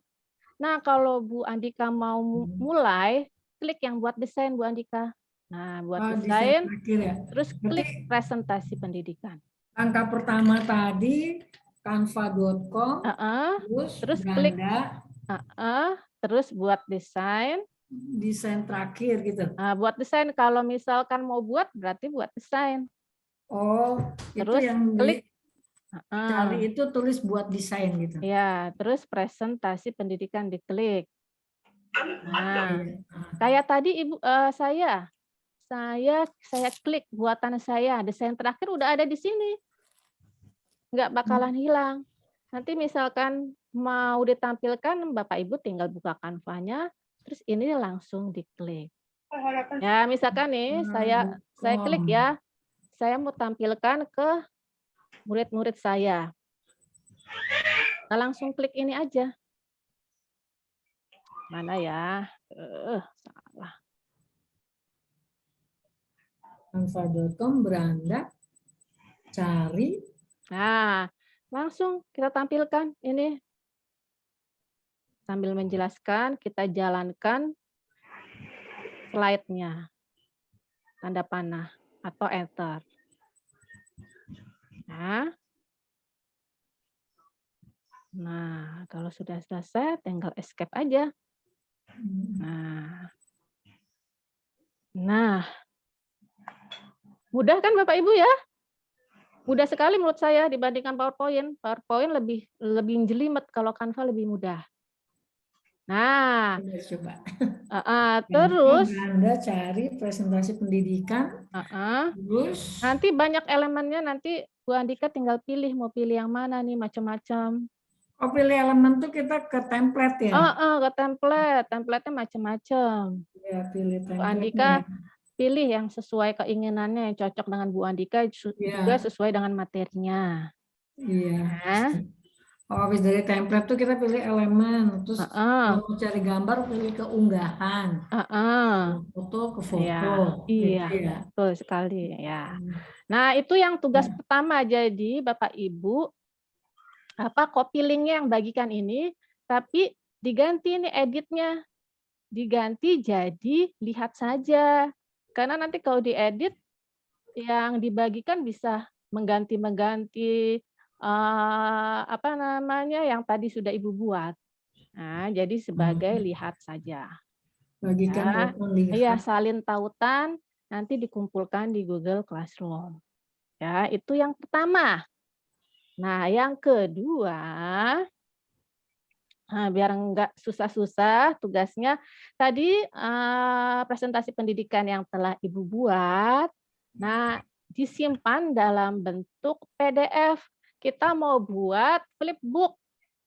Nah, kalau Bu Andika mau mulai, klik yang buat desain Bu Andika. Nah, buat Oh, desain desain, terakhir ya. terus Berarti klik presentasi pendidikan. langkah pertama tadi canva.com, Heeh, terus terus klik, beranda, terus buat desain. desain terakhir gitu. Nah, buat desain, kalau misalkan mau buat, berarti buat desain. Oh, itu Terus yang klik, dicari itu tulis buat desain gitu. ya, terus presentasi pendidikan diklik. Nah, Iya. kayak tadi Ibu saya klik buatan saya, desain terakhir udah ada di sini. Nggak bakalan hilang. Nanti misalkan mau ditampilkan, Bapak Ibu tinggal buka Canva-nya, terus ini langsung diklik. Ya, misalkan nih saya klik ya, saya mau tampilkan ke murid-murid saya. Nah, langsung klik ini aja. Mana ya? Salah. Canva.com, beranda, cari. Nah, langsung kita tampilkan ini. Sambil menjelaskan, kita jalankan slide-nya. Tanda panah atau enter. Nah, kalau sudah selesai, tinggal escape aja. Nah, mudah kan Bapak Ibu ya? Mudah sekali menurut saya dibandingkan PowerPoint. PowerPoint lebih jelimet, kalau Canva lebih mudah. Nah, Coba. terus Anda cari presentasi pendidikan, terus nanti banyak elemennya, nanti Bu Andika tinggal pilih mau pilih yang mana nih, macam-macam. oh, pilih elemen tuh kita ke template ya. Ke template-nya macam-macam. Ya, pilih Bu template. Andika pilih yang sesuai keinginannya, yang cocok dengan Bu Andika, juga sesuai dengan materinya. Iya. Oh, habis dari template tuh kita pilih elemen, terus kalau mau cari gambar pilih ke unggahan, foto ke foto. Iya, Gitu ya. betul sekali ya. Nah, itu yang tugas pertama. Jadi Bapak Ibu copy link-nya yang bagikan ini, tapi diganti ini editnya, diganti jadi lihat saja. Karena nanti kalau diedit, yang dibagikan bisa mengganti-mengganti yang tadi sudah Ibu buat. Nah, jadi sebagai lihat saja. Bagikan lihat. Iya, salin tautan nanti dikumpulkan di Google Classroom. Ya, itu yang pertama. Nah, yang kedua, biar enggak susah-susah tugasnya, tadi presentasi pendidikan yang telah Ibu buat, nah disimpan dalam bentuk PDF. Kita mau buat flipbook.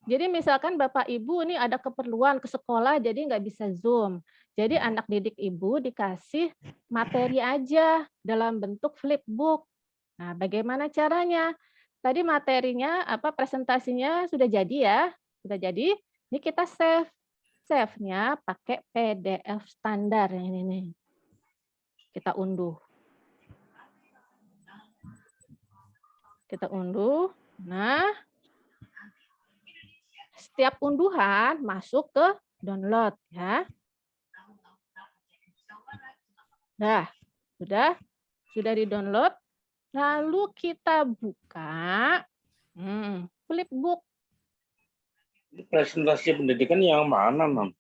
Jadi misalkan Bapak Ibu ini ada keperluan ke sekolah, jadi nggak bisa Zoom. Jadi anak didik Ibu dikasih materi aja dalam bentuk flipbook. Nah, bagaimana caranya? Tadi materinya, presentasinya sudah jadi ya, sudah jadi. Ini kita save. Save-nya pakai PDF standar yang ini nih. Kita unduh. Kita unduh. Nah, setiap unduhan masuk ke download ya. Nah, sudah di-download. Lalu kita buka Flipbook. Presentasi pendidikan yang mana, Mam?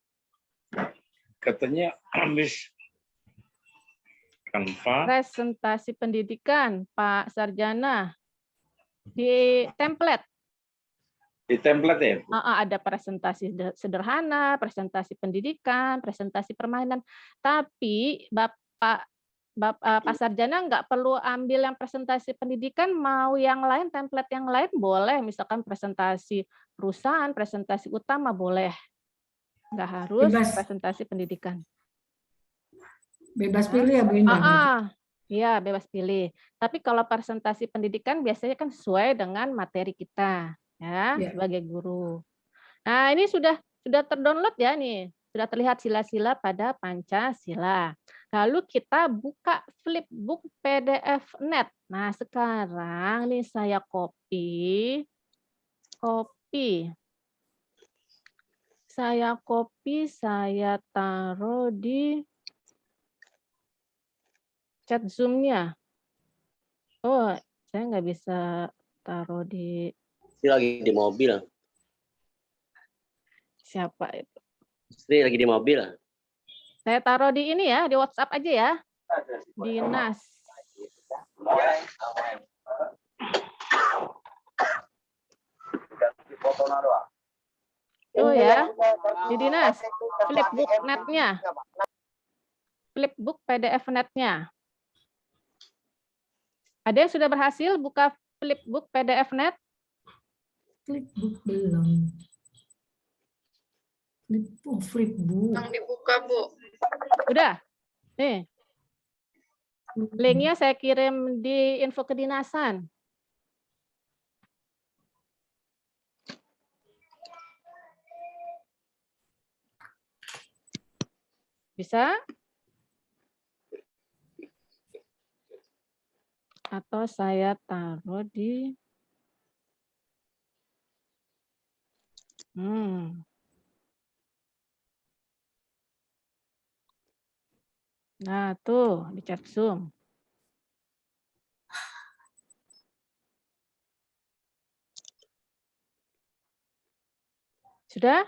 Katanya habis Canva. Presentasi pendidikan, Pak Sarjana. Di template. Di template ya? Ada presentasi sederhana, presentasi pendidikan, presentasi permainan. Tapi Pak Sarjana nggak perlu ambil yang presentasi pendidikan, mau yang lain, template yang lain boleh. Misalkan presentasi perusahaan, presentasi utama boleh. Nggak harus presentasi pendidikan. Bebas pilih ya Bu Indah? Iya, bebas pilih. Tapi kalau presentasi pendidikan biasanya kan sesuai dengan materi kita, ya, sebagai guru. Nah, ini sudah terdownload ya nih. Sudah terlihat sila-sila pada Pancasila. Lalu kita buka Flipbook PDF.net. Nah, sekarang nih saya copy. Saya taruh di chat Zoom-nya. Oh, saya nggak bisa taruh di... Istri lagi di mobil. Siapa itu? Istri lagi di mobil. Saya taruh di ini ya, di WhatsApp aja ya. Dinas. Oh ya, di Dinas. Flipbook net-nya. Flipbook PDF.net-nya. Ada yang sudah berhasil buka Flipbook PDF.net? Flipbook belum. Flipbook. Yang dibuka, Bu. Udah. Nih. Linknya saya kirim di info kedinasan. Bisa? Atau saya taruh di... Nah, tuh di chat Zoom. Sudah?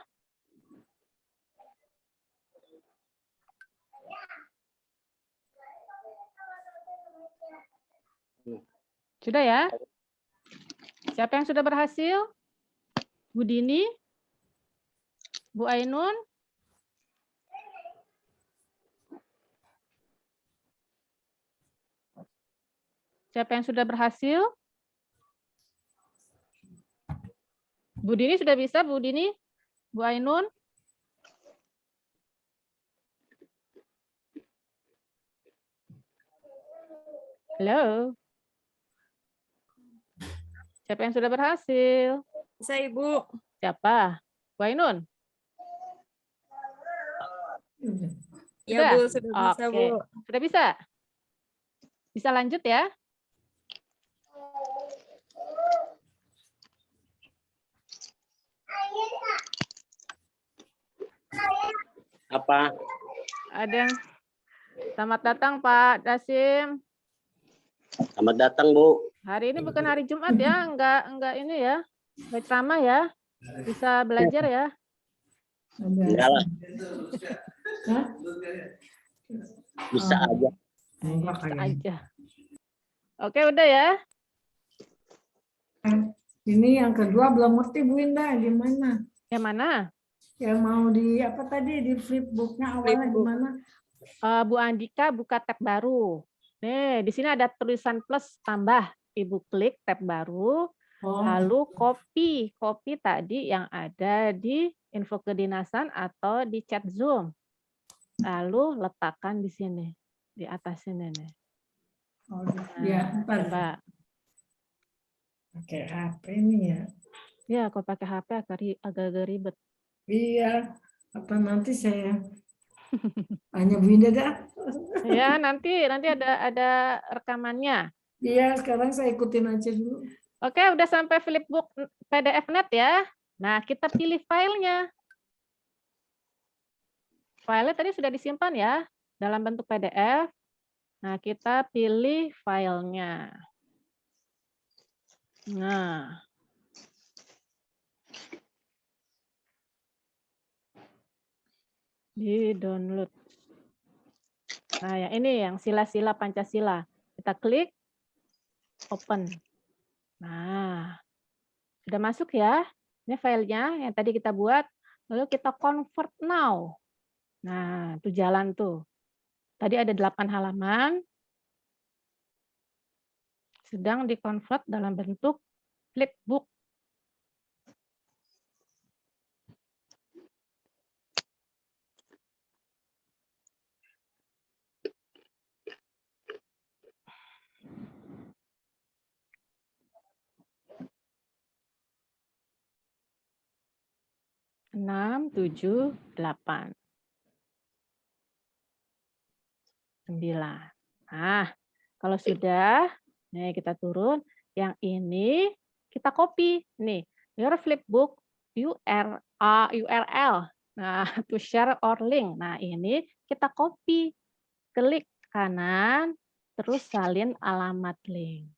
Sudah ya? Siapa yang sudah berhasil? Bu Dini? Bu Ainun? Siapa yang sudah berhasil? Bu Dini sudah bisa, Bu Dini? Bu Ainun? Halo? Siapa yang sudah berhasil? Bisa, Ibu. Siapa? Bu Ainun? Iya, Bu, sudah bisa, Oke. Bu. Sudah bisa? Bisa lanjut ya? Apa? Ada yang... Selamat datang Pak Dasim. Selamat datang, Bu. Hari ini bukan hari Jumat ya, enggak ini ya. Enggak ceramah ya. Bisa belajar ya. Enggak lah. Bisa aja. Bisa aja. Oke, udah ya. Ini yang kedua belum ngerti Bu Indah gimana? Yang mana? Yang mau di apa tadi di flipbooknya awalnya gimana? Bu Andika buka tab baru. Nih, di sini ada tulisan plus tambah. Ibu klik tab baru, lalu copy tadi yang ada di info kedinasan atau di chat Zoom. Lalu letakkan di sini, di atas sini nih. Ya, coba. Pakai HP ini ya. Ya, kalau pakai HP agak ribet. Iya, apa nanti saya hanya Bu Indah dah. Ya, nanti ada rekamannya. Iya, sekarang saya ikutin aja dulu. Oke, udah sampai flipbook PDF-net ya. Nah, kita pilih filenya. Filenya tadi sudah disimpan ya, dalam bentuk PDF. Nah, kita pilih filenya. Nah. Di-download. Nah, yang ini yang sila-sila Pancasila. Kita klik, open. Nah, sudah masuk ya. Ini filenya yang tadi kita buat. Lalu kita convert now. Nah, itu jalan tuh. Tadi ada 8 halaman. Sedang di-convert dalam bentuk flipbook. Enam, 7, 8. 9. Nah, kalau sudah, nih kita turun. Yang ini kita copy. Nih, your flipbook URL. Nah, to share or link. Nah, ini kita copy. Klik kanan, terus salin alamat link.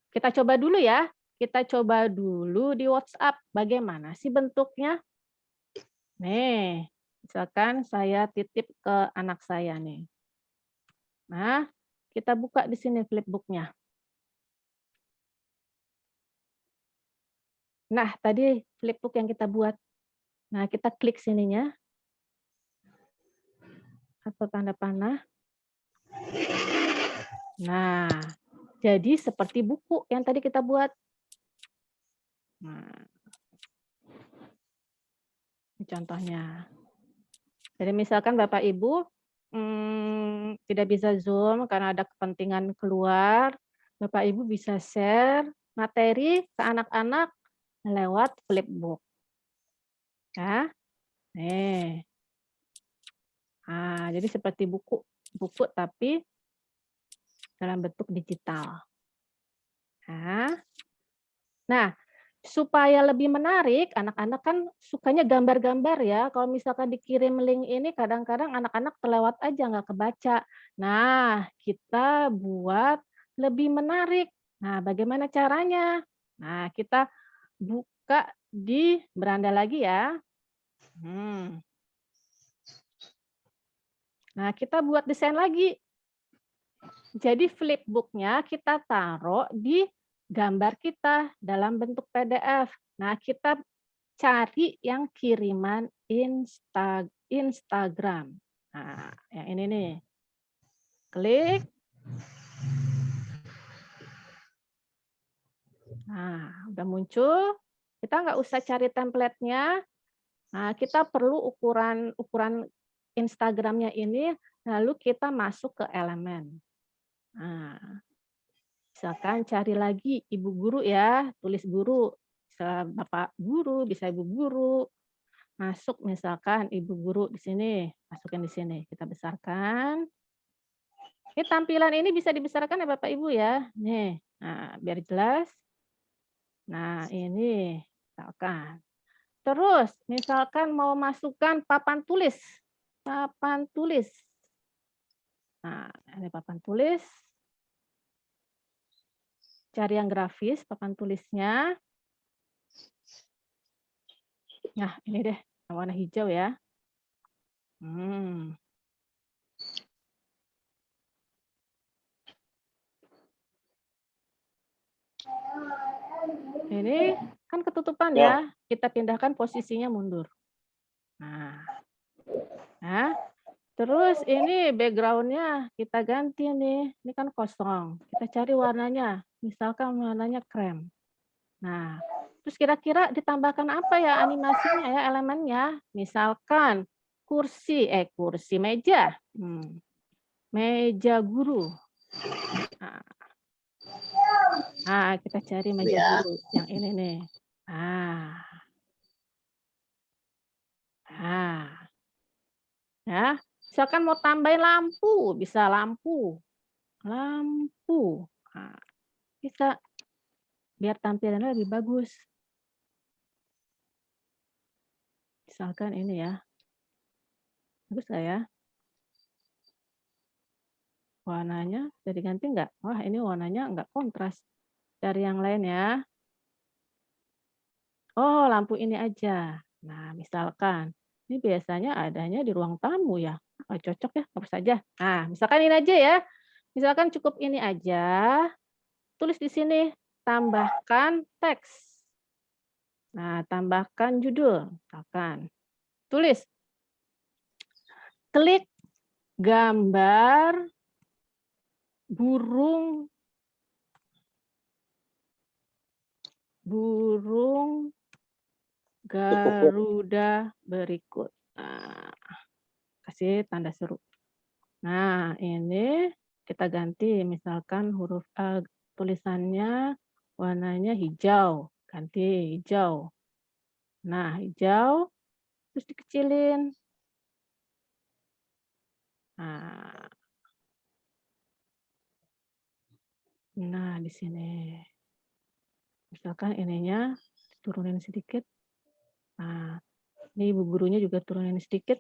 Kita coba dulu ya. Kita coba dulu di WhatsApp. Bagaimana sih bentuknya? Nih, misalkan saya titip ke anak saya nih. Nah, kita buka di sini flipbooknya. Nah, tadi flipbook yang kita buat. Nah, kita klik sininya. Atau tanda panah. Nah, jadi seperti buku yang tadi kita buat. Nah, ini contohnya. Jadi misalkan Bapak Ibu tidak bisa Zoom karena ada kepentingan keluar, Bapak Ibu bisa share materi ke anak-anak lewat flipbook. Ya. Nih. Nah, jadi seperti buku tapi dalam bentuk digital. Nah, supaya lebih menarik, anak-anak kan sukanya gambar-gambar ya. Kalau misalkan dikirim link ini, kadang-kadang anak-anak terlewat aja, nggak kebaca. Nah, kita buat lebih menarik. Nah, bagaimana caranya? Nah, kita buka di beranda lagi ya. Nah, kita buat desain lagi. Jadi flipbooknya kita taruh di gambar kita dalam bentuk PDF. Nah, kita cari yang kiriman Instagram. Nah, yang ini nih. Klik. Nah, udah muncul. Kita nggak usah cari template-nya. Nah, kita perlu ukuran Instagramnya ini, lalu kita masuk ke elemen. Nah, misalkan cari lagi ibu guru ya, tulis guru, bisa Bapak guru, bisa Ibu guru. Masuk misalkan Ibu guru di sini, masukin di sini, kita besarkan. Ini tampilan ini bisa dibesarkan ya Bapak Ibu ya. Nih, nah, biar jelas. Nah, ini misalkan. Terus misalkan mau masukkan papan tulis. Papan tulis. Nah, ini papan tulis. Cari yang grafis, papan tulisnya. Nah, ini deh, warna hijau ya. Ini kan ketutupan ya. Kita pindahkan posisinya mundur. Nah, terus ini background-nya kita ganti nih. Ini kan kosong. Kita cari warnanya. Misalkan warnanya krem. Nah, terus kira-kira ditambahkan apa ya animasinya ya, elemennya? Misalkan kursi meja. Meja guru. Nah, kita cari meja guru yang ini nih. Ya, misalkan mau tambahin lampu, bisa lampu. Nah, bisa. biar tampilannya lebih bagus. Misalkan ini ya. Bagus nggak ya? Warnanya bisa diganti nggak? Wah, ini warnanya nggak kontras. Cari yang lain ya. Oh, lampu ini aja. Nah, misalkan ini biasanya adanya di ruang tamu ya. Oh, cocok ya, hapus saja. Nah, misalkan ini aja ya. Misalkan cukup ini aja. Tulis di sini, tambahkan teks. Nah, tambahkan judul. Misalkan. Tulis. Klik gambar burung Garuda berikut. Nah, kasih tanda seru. Nah, ini kita ganti, misalkan huruf tulisannya warnanya hijau, ganti hijau. Nah, hijau, terus dikecilin. Nah, di sini. Misalkan ininya turunin sedikit. Nah, ini ibu gurunya juga turunin sedikit.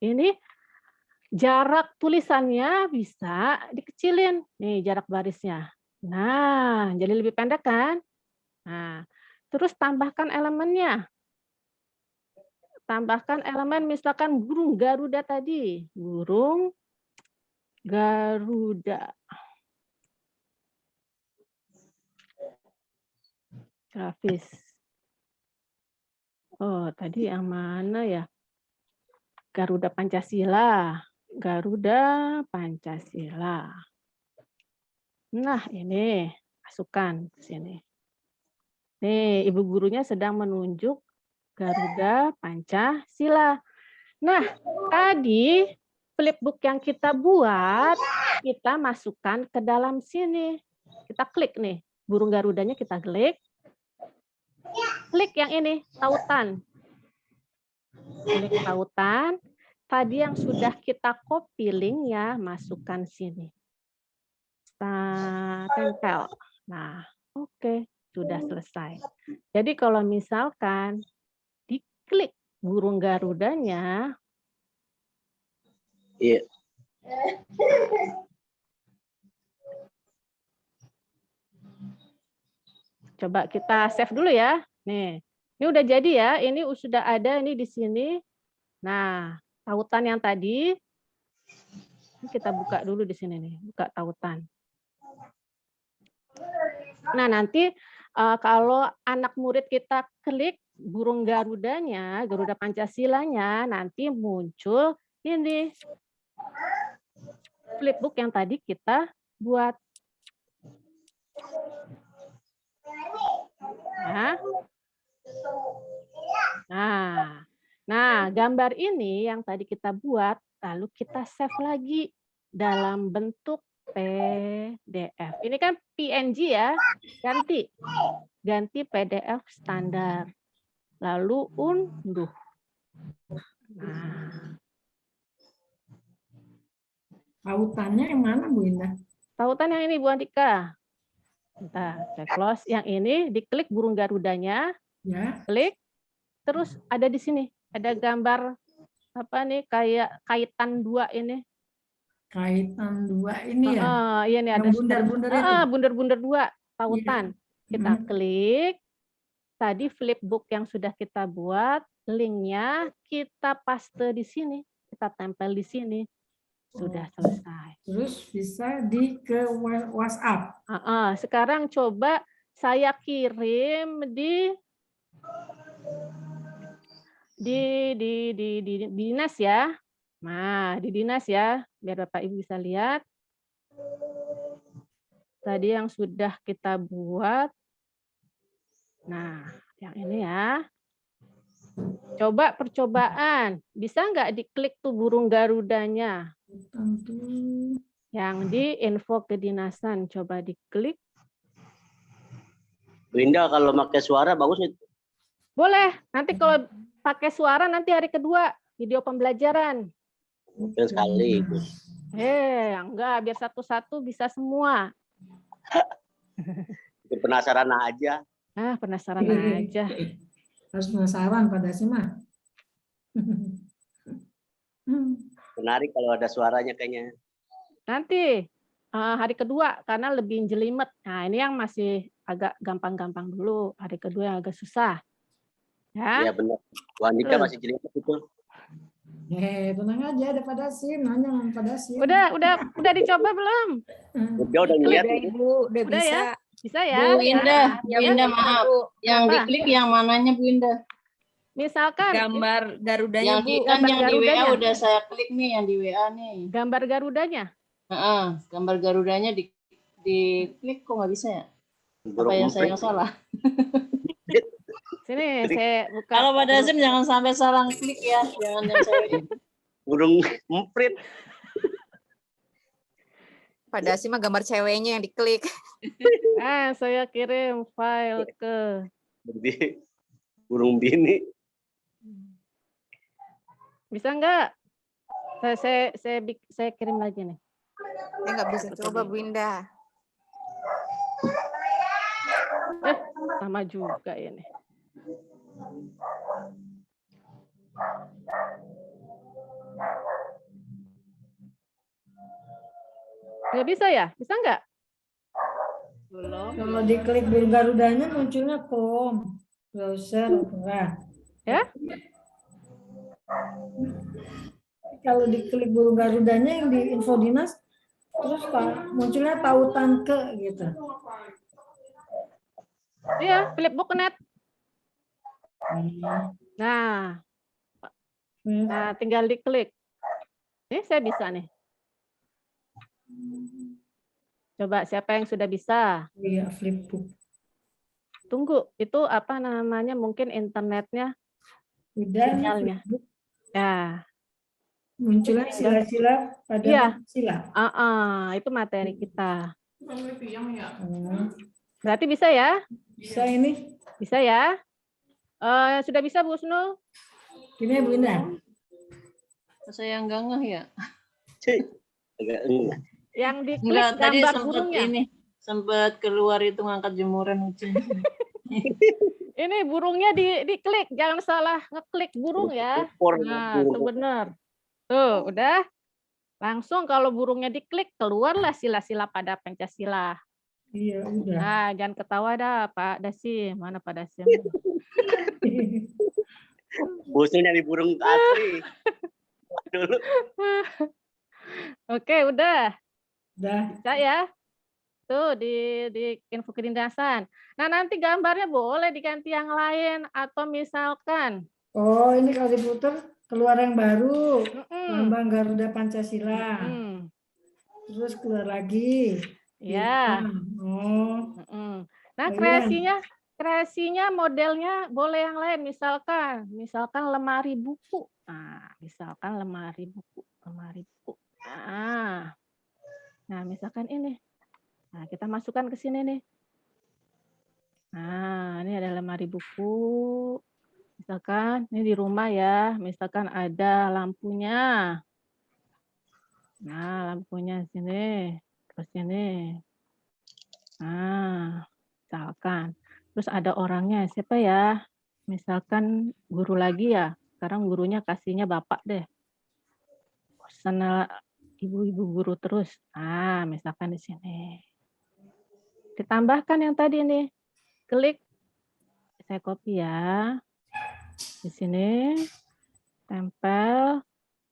Ini jarak tulisannya bisa dikecilin. Nih, jarak barisnya. Nah, jadi lebih pendek kan? Nah, terus tambahkan elemennya. Tambahkan elemen misalkan burung Garuda tadi. Burung Garuda. Grafis. Oh, tadi yang mana ya? Garuda Pancasila. Garuda Pancasila. Nah, ini masukkan ke sini. Nih, ibu gurunya sedang menunjuk Garuda Pancasila. Nah, tadi flipbook yang kita buat, kita masukkan ke dalam sini. Kita klik nih, burung Garudanya kita klik. Klik yang ini, tautan. Klik tautan. Tadi yang sudah kita copy linknya, masukkan sini. Tempel. Nah, oke, sudah selesai. Jadi kalau misalkan diklik burung Garudanya, Iya. coba kita save dulu ya. Nih, ini udah jadi ya. Ini sudah ada ini di sini. Nah, tautan yang tadi ini kita buka dulu di sini nih, buka tautan. Nah, nanti kalau anak murid kita klik burung Garudanya, Garuda Pancasilanya, nanti muncul ini flipbook yang tadi kita buat. Nah, gambar ini yang tadi kita buat, lalu kita save lagi dalam bentuk PDF. Ini kan PNG ya, ganti PDF standar. Lalu unduh. Nah. Tautannya yang mana, Bu Indah? Tautan yang ini, Bu Andika. Bentar, saya close. Yang ini diklik burung Garudanya, Ya. klik, terus ada di sini, ada gambar apa nih kayak kaitan dua ini. Kaitan dua ini ya? Iya nih, ada bundar-bundar itu. Bundar-bundar dua, tautan. Iya. Kita klik. Tadi flipbook yang sudah kita buat, linknya kita paste di sini, kita tempel di sini. Sudah selesai. Terus bisa ke WhatsApp. Sekarang coba saya kirim di dinas ya. Nah, di dinas ya, biar Bapak Ibu bisa lihat. Tadi yang sudah kita buat. Nah, yang ini ya. Coba percobaan. Bisa nggak diklik tuh burung Garudanya? Tentu. Yang di info kedinasan. Coba diklik. Bu Indah, kalau pakai suara bagus itu. Boleh. Nanti kalau pakai suara nanti hari kedua. Video pembelajaran. Mungkin sekali. Enggak. Biar satu-satu bisa semua. Penasaran aja. Penasaran aja. Harus penasaran pada sih mah. Menarik kalau ada suaranya kayaknya. Nanti hari kedua karena lebih jelimet. Nah, ini yang masih agak gampang-gampang dulu. Hari kedua yang agak susah. Iya Ya. benar. Bu Andika masih jelimet itu. Tenang aja, ada pada SIM, nanya pada SIM. Udah dicoba belum? Udah ngeliat. Udah Ibu, udah Udah bisa. ya? Bisa ya? Bu Indah, Bu Indah maaf. Yang Apa? diklik yang mananya Bu Indah? Misalkan Gambar Garudanya, Yang Bu. kan gambar yang di WA Garudanya. udah saya klik nih, yang di WA nih. gambar Garudanya. Gambar Garudanya diklik kok nggak bisa ya? Apa yang saya yang salah? Sini saya buka. Kalau pada SIM jangan sampai salah klik ya, jangan yang saya. Burung emprit. Pada sih mah gambar ceweknya yang diklik. Saya kirim file ke Jadi burung bini. bisa nggak? Saya kirim lagi nih. Saya nggak bisa coba Bu Indah. Sama juga ini. Nggak bisa ya? Bisa nggak? Belum. Kalau diklik burung Garudanya munculnya browser Opera. Ya? Kalau diklik burung Garudanya yang di info dinas, terus munculnya tautan ke gitu. Iya, Flipbook.net. Nah, tinggal diklik. Ini saya bisa nih. Coba siapa yang sudah bisa? Iya, Flipbook. Tunggu, itu apa namanya? Mungkin internetnya, Udah, sinyalnya. Ya. Munculnya sila-sila pada sila. Itu materi kita. Berarti bisa ya? Bisa ini. Bisa ya? Sudah bisa Bu Snu? Ini Bu Indah. Saya yang gangah ya. Agak enggak. Yang diklik Enggak, tadi gambar sempat burungnya. sempat keluar itu ngangkat jemuran hujan. Ini burungnya diklik, jangan salah ngeklik burung ya. Nah, itu benar. Tuh, udah. Langsung kalau burungnya diklik, keluarlah sila-sila pada Pancasila. Iya, udah. Nah, jangan ketawa dah, Pak Dasim. Mana Pak Dasim? Bosnya nyari burung asli. Dulu. Oke, udah. Udah. Bisa ya? Tuh di info kedinasan. Nah, nanti gambarnya boleh diganti yang lain atau misalkan. Oh, ini kalau diputar keluar yang baru. Lambang Garuda Pancasila. Terus keluar lagi. Ya. Nah, kreasinya modelnya boleh yang lain, misalkan lemari buku. Nah, misalkan lemari buku. Nah, misalkan ini. Nah, kita masukkan ke sini nih. Nah, ini ada lemari buku. Misalkan ini di rumah ya, misalkan ada lampunya. Nah, lampunya sini, terus sini. Nah, misalkan. Terus ada orangnya, siapa ya? Misalkan guru lagi ya. Sekarang gurunya kasihnya bapak deh. Sana ibu-ibu guru terus. Ah, misalkan di sini. Ditambahkan yang tadi nih. Klik. Saya copy ya. Di sini. Tempel.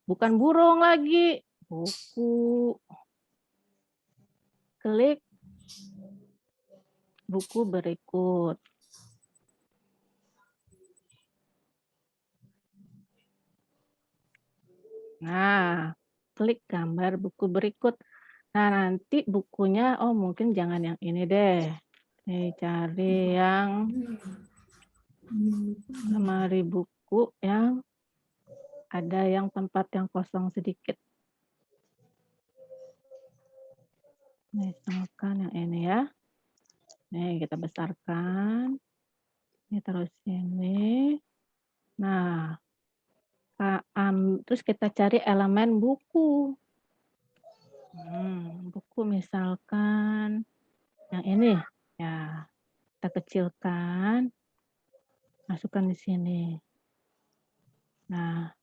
Bukan burung lagi. Buku. Klik. Buku berikut. Nah, klik gambar buku berikut. Nah, nanti bukunya, mungkin jangan yang ini deh. Nih, cari yang lemari buku yang ada yang tempat yang kosong sedikit. Misalkan yang ini ya. Nih, kita besarkan. Ini terus ini. Nah, terus kita cari elemen buku. Buku misalkan yang ini. Ya, kita kecilkan, masukkan di sini. Nah,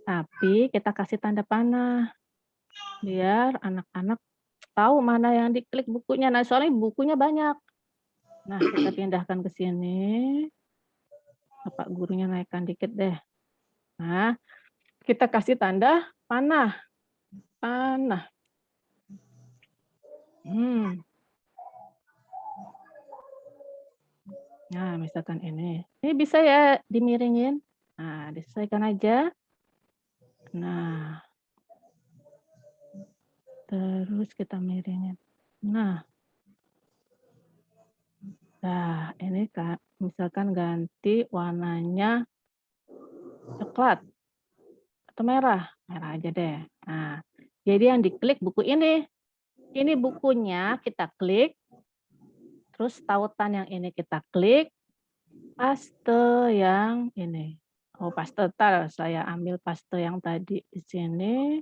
tapi kita kasih tanda panah biar anak-anak tahu mana yang diklik bukunya. Nah, soalnya bukunya banyak. Nah, kita pindahkan ke sini. Bapak gurunya naikkan dikit deh. Nah, kita kasih tanda panah. Panah. Nah, misalkan ini. Ini bisa ya dimiringin. Nah, disesuaikan aja. Nah, terus kita miringin. Nah, ini Kak, misalkan ganti warnanya coklat atau merah. Merah aja deh. Nah, jadi yang diklik buku ini. Ini bukunya kita klik. Terus tautan yang ini kita klik. Paste yang ini. Oh, paste saya ambil paste yang tadi di sini.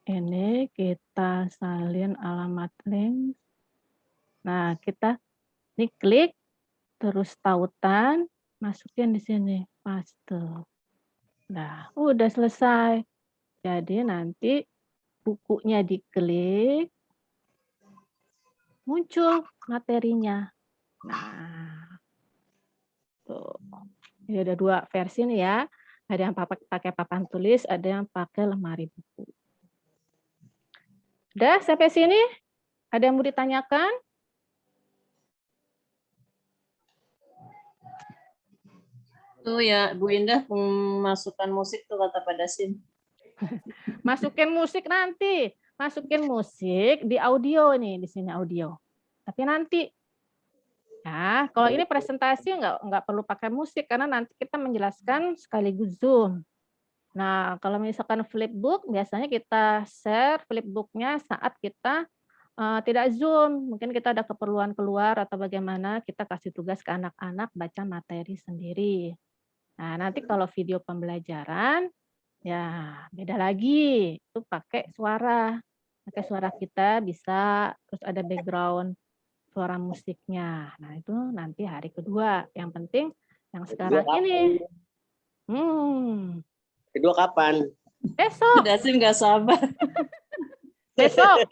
Ini kita salin alamat link. Nah, kita ini klik, terus tautan, masukin di sini, paste. Nah, udah selesai. Jadi nanti bukunya diklik, muncul materinya. Nah, tuh. Ini ada 2 versi nih ya. Ada yang pakai papan tulis, ada yang pakai lemari buku. Udah sampai sini? Ada yang mau ditanyakan? Tuh ya, Bu Indah memasukkan musik tuh kata Pak Dasim. Masukin musik nanti. Masukin musik di audio nih, di sini audio. Tapi nanti. Nah, kalau ini presentasi nggak perlu pakai musik karena nanti kita menjelaskan sekaligus Zoom. Nah, kalau misalkan flipbook, biasanya kita share flipbooknya saat kita tidak Zoom. Mungkin kita ada keperluan keluar atau bagaimana, kita kasih tugas ke anak-anak baca materi sendiri. Nah, nanti kalau video pembelajaran, ya beda lagi. Itu pakai suara. Pakai suara kita bisa, terus ada background suara musiknya. Nah, itu nanti hari kedua. Yang penting yang sekarang ini. Kedua kapan? Besok. Dasim nggak sabar. Besok.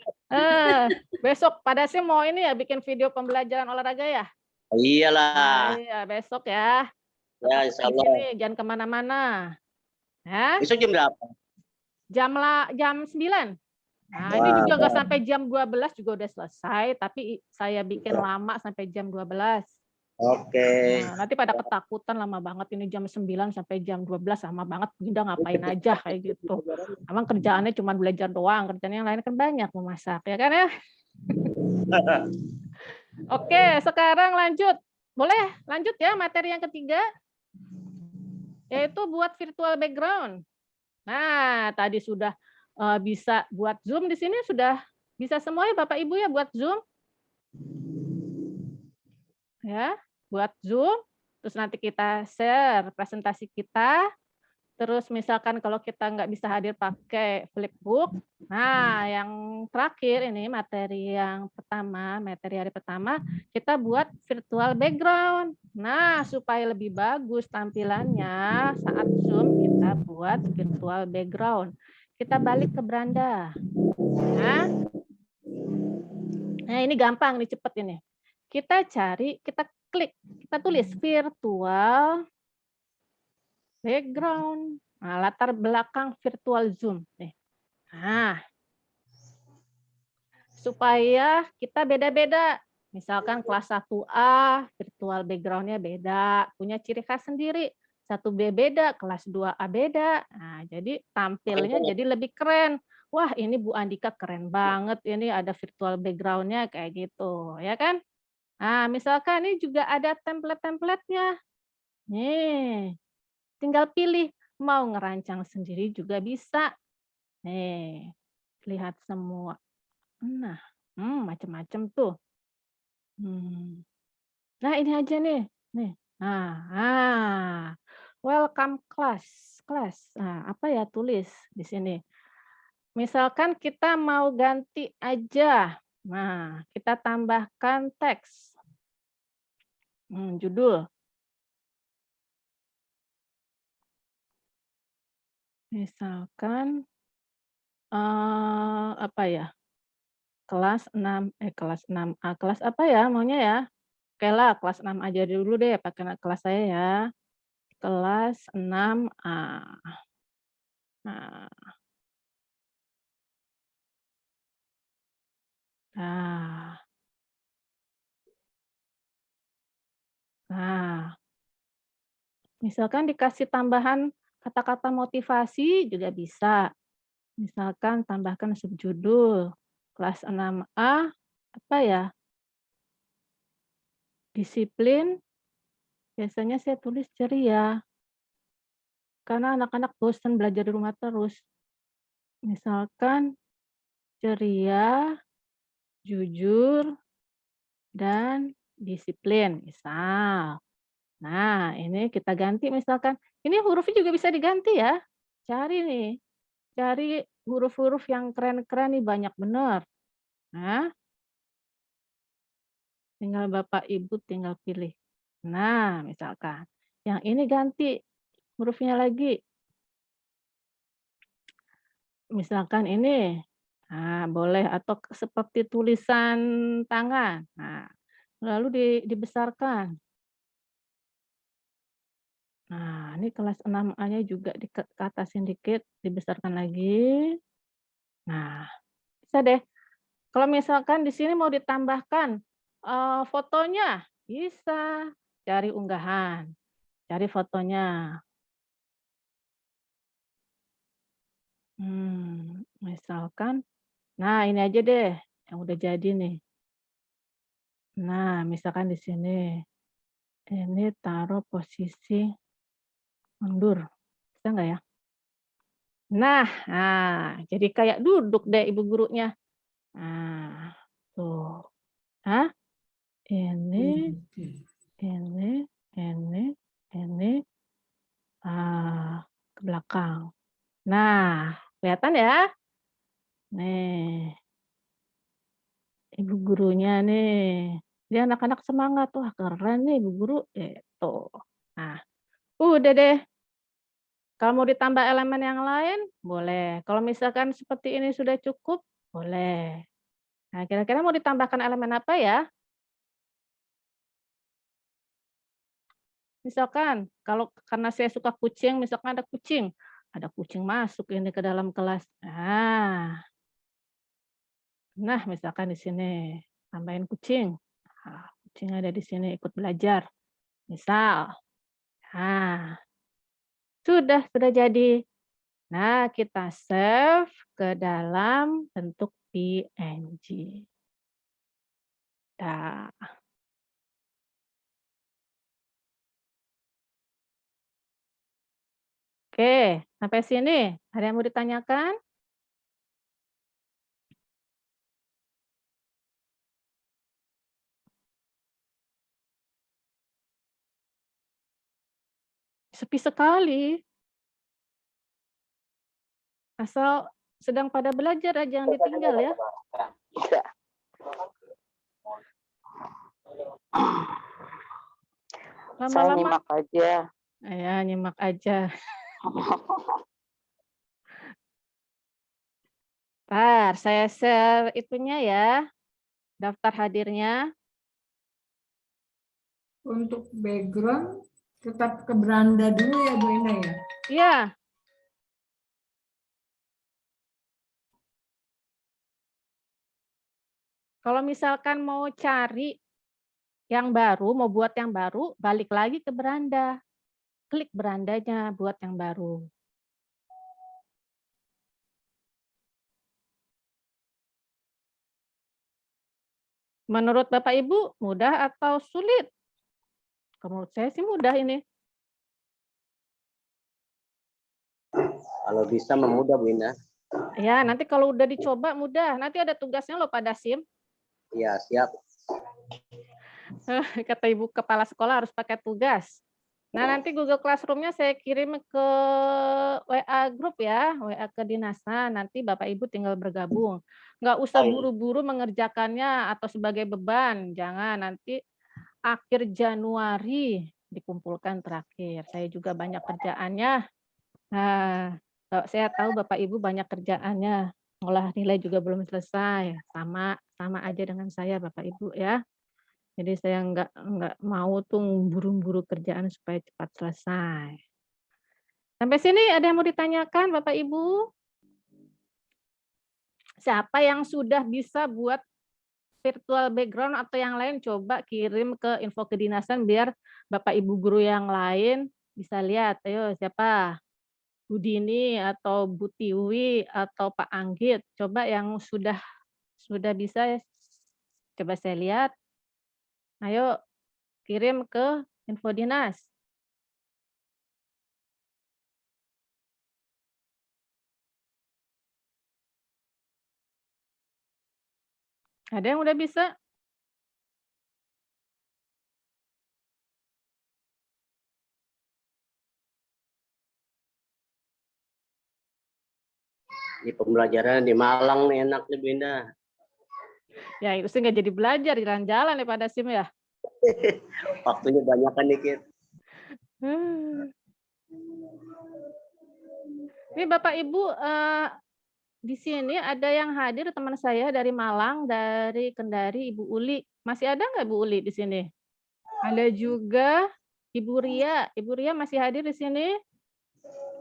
Besok pada sih mau ini ya bikin video pembelajaran olahraga ya? Iyalah. Iya, besok ya. Ya, insya Allah. Sini, jangan kemana-mana. Ya? Besok jam berapa? Jam 9. Nah, ini juga nggak sampai jam 12 juga udah selesai, tapi saya bikin lama sampai jam 12. Oke. Nah, nanti pada ketakutan lama banget ini jam 9 sampai jam 12 lama banget. Bunda ngapain aja kayak gitu. Emang kerjaannya cuma belajar doang, kerjaan yang lain kan banyak memasak, ya kan ya? Oke, sekarang lanjut. Boleh lanjut ya materi yang ketiga, yaitu buat virtual background. Nah, tadi sudah bisa buat Zoom di sini sudah bisa semuanya Bapak Ibu ya buat Zoom. Ya, buat Zoom. Terus nanti kita share presentasi kita. Terus misalkan kalau kita nggak bisa hadir pakai flipbook. Nah, yang terakhir ini materi hari pertama kita buat virtual background. Nah, supaya lebih bagus tampilannya saat Zoom kita buat virtual background. Kita balik ke beranda. Nah, ini gampang nih, cepet ini. Kita cari, kita klik, kita tulis virtual background. Nah, latar belakang virtual Zoom. Nah, supaya kita beda-beda. Misalkan kelas 1A, virtual background-nya beda, punya ciri khas sendiri. 1B beda, kelas 2A beda. Nah, jadi tampilnya jadi lebih keren. Wah, ini Bu Andika keren banget. Ini ada virtual background-nya kayak gitu, ya kan? Nah, misalkan ini juga ada template-templatenya. Nih, tinggal pilih mau ngerancang sendiri juga bisa. Nih, lihat semua. Nah, macam-macam tuh. Nah, ini aja nih. Nah, welcome class. Nah, apa ya tulis di sini? Misalkan kita mau ganti aja Nah, kita tambahkan teks. Judul. Misalkan apa ya? Kelas 6A. Kelas apa ya maunya ya? Oke lah, kelas 6 aja dulu deh, pakai kelas saya ya. Kelas 6A. Nah. Nah, misalkan dikasih tambahan kata-kata motivasi juga bisa. Misalkan tambahkan subjudul kelas 6A apa ya? Disiplin. Biasanya saya tulis ceria. Karena anak-anak bosan belajar di rumah terus. Misalkan ceria, jujur, dan disiplin. Misal. Nah, ini kita ganti misalkan. Ini hurufnya juga bisa diganti ya. Cari nih. Cari huruf-huruf yang keren-keren nih, banyak bener. Nah, tinggal Bapak Ibu tinggal pilih. Nah, misalkan yang ini ganti hurufnya lagi. Misalkan ini. Nah, boleh atau seperti tulisan tangan. Nah, lalu dibesarkan. Nah, ini kelas 6A-nya juga dikatasin dikit, dibesarkan lagi. Nah, bisa deh. Kalau misalkan di sini mau ditambahkan fotonya, bisa. Cari unggahan, cari fotonya. Misalkan, nah ini aja deh yang udah jadi nih. Nah, misalkan di sini. Ini taruh posisi mundur. Bisa nggak ya? Nah, jadi kayak duduk deh ibu gurunya. Nah, tuh. Hah? Ini, ini, ke belakang. Nah, kelihatan ya? Nih, ibu gurunya nih. Dia anak-anak semangat. Wah, keren nih ibu guru. Gitu. Nah, udah deh. Kalau mau ditambah elemen yang lain, boleh. Kalau misalkan seperti ini sudah cukup, boleh. Nah, kira-kira mau ditambahkan elemen apa ya? Misalkan, kalau karena saya suka kucing, misalkan ada kucing masuk ini ke dalam kelas. Nah, misalkan di sini tambahin kucing. Nah, kucing ada di sini ikut belajar. Misal. Nah, sudah jadi. Nah, kita save ke dalam bentuk PNG. Nah. Oke, sampai sini. Ada yang mau ditanyakan? Sepi sekali. Asal sedang pada belajar aja, jangan ditinggal ya. Saya nyimak aja. Ya, nyimak aja. Ntar saya share itunya ya, daftar hadirnya. Untuk background tetap ke beranda dulu ya Bu Ina ya? Iya. Kalau misalkan mau cari yang baru, mau buat yang baru, balik lagi ke beranda. Klik berandanya buat yang baru. Menurut Bapak Ibu, mudah atau sulit? Menurut saya sih mudah ini. Kalau bisa memudah Bu Ina. Ya, nanti kalau udah dicoba mudah. Nanti ada tugasnya loh Pak Dasim. Iya, siap. Kata Ibu Kepala Sekolah harus pakai tugas. Nah, nanti Google Classroom-nya saya kirim ke WA grup ya, WA kedinasan. Nanti Bapak Ibu tinggal bergabung. Nggak usah buru-buru mengerjakannya atau sebagai beban. Jangan, nanti akhir Januari dikumpulkan terakhir. Saya juga banyak kerjaannya. Nah, saya tahu Bapak Ibu banyak kerjaannya. Ngolah nilai juga belum selesai. Sama aja dengan saya Bapak Ibu ya. Jadi saya nggak mau tuh buru-buru kerjaan supaya cepat selesai. Sampai sini ada yang mau ditanyakan Bapak Ibu? Siapa yang sudah bisa buat virtual background atau yang lain coba kirim ke info kedinasan biar Bapak Ibu guru yang lain bisa lihat. Ayo siapa? Bu Dini atau Bu Tiwi atau Pak Anggit. Coba yang sudah bisa coba saya lihat. Ayo kirim ke info dinas. Ada yang udah bisa? Di pembelajaran di Malang nih enak nih Bunda. Ya itu sih nggak jadi belajar, jalan-jalan ya Pak Dasim ya. Waktunya banyak kan dikit. Ini Bapak Ibu di sini ada yang hadir teman saya dari Malang, dari Kendari, Ibu Uli. Masih ada nggak Bu Uli di sini? Ada juga Ibu Ria. Ibu Ria masih hadir di sini?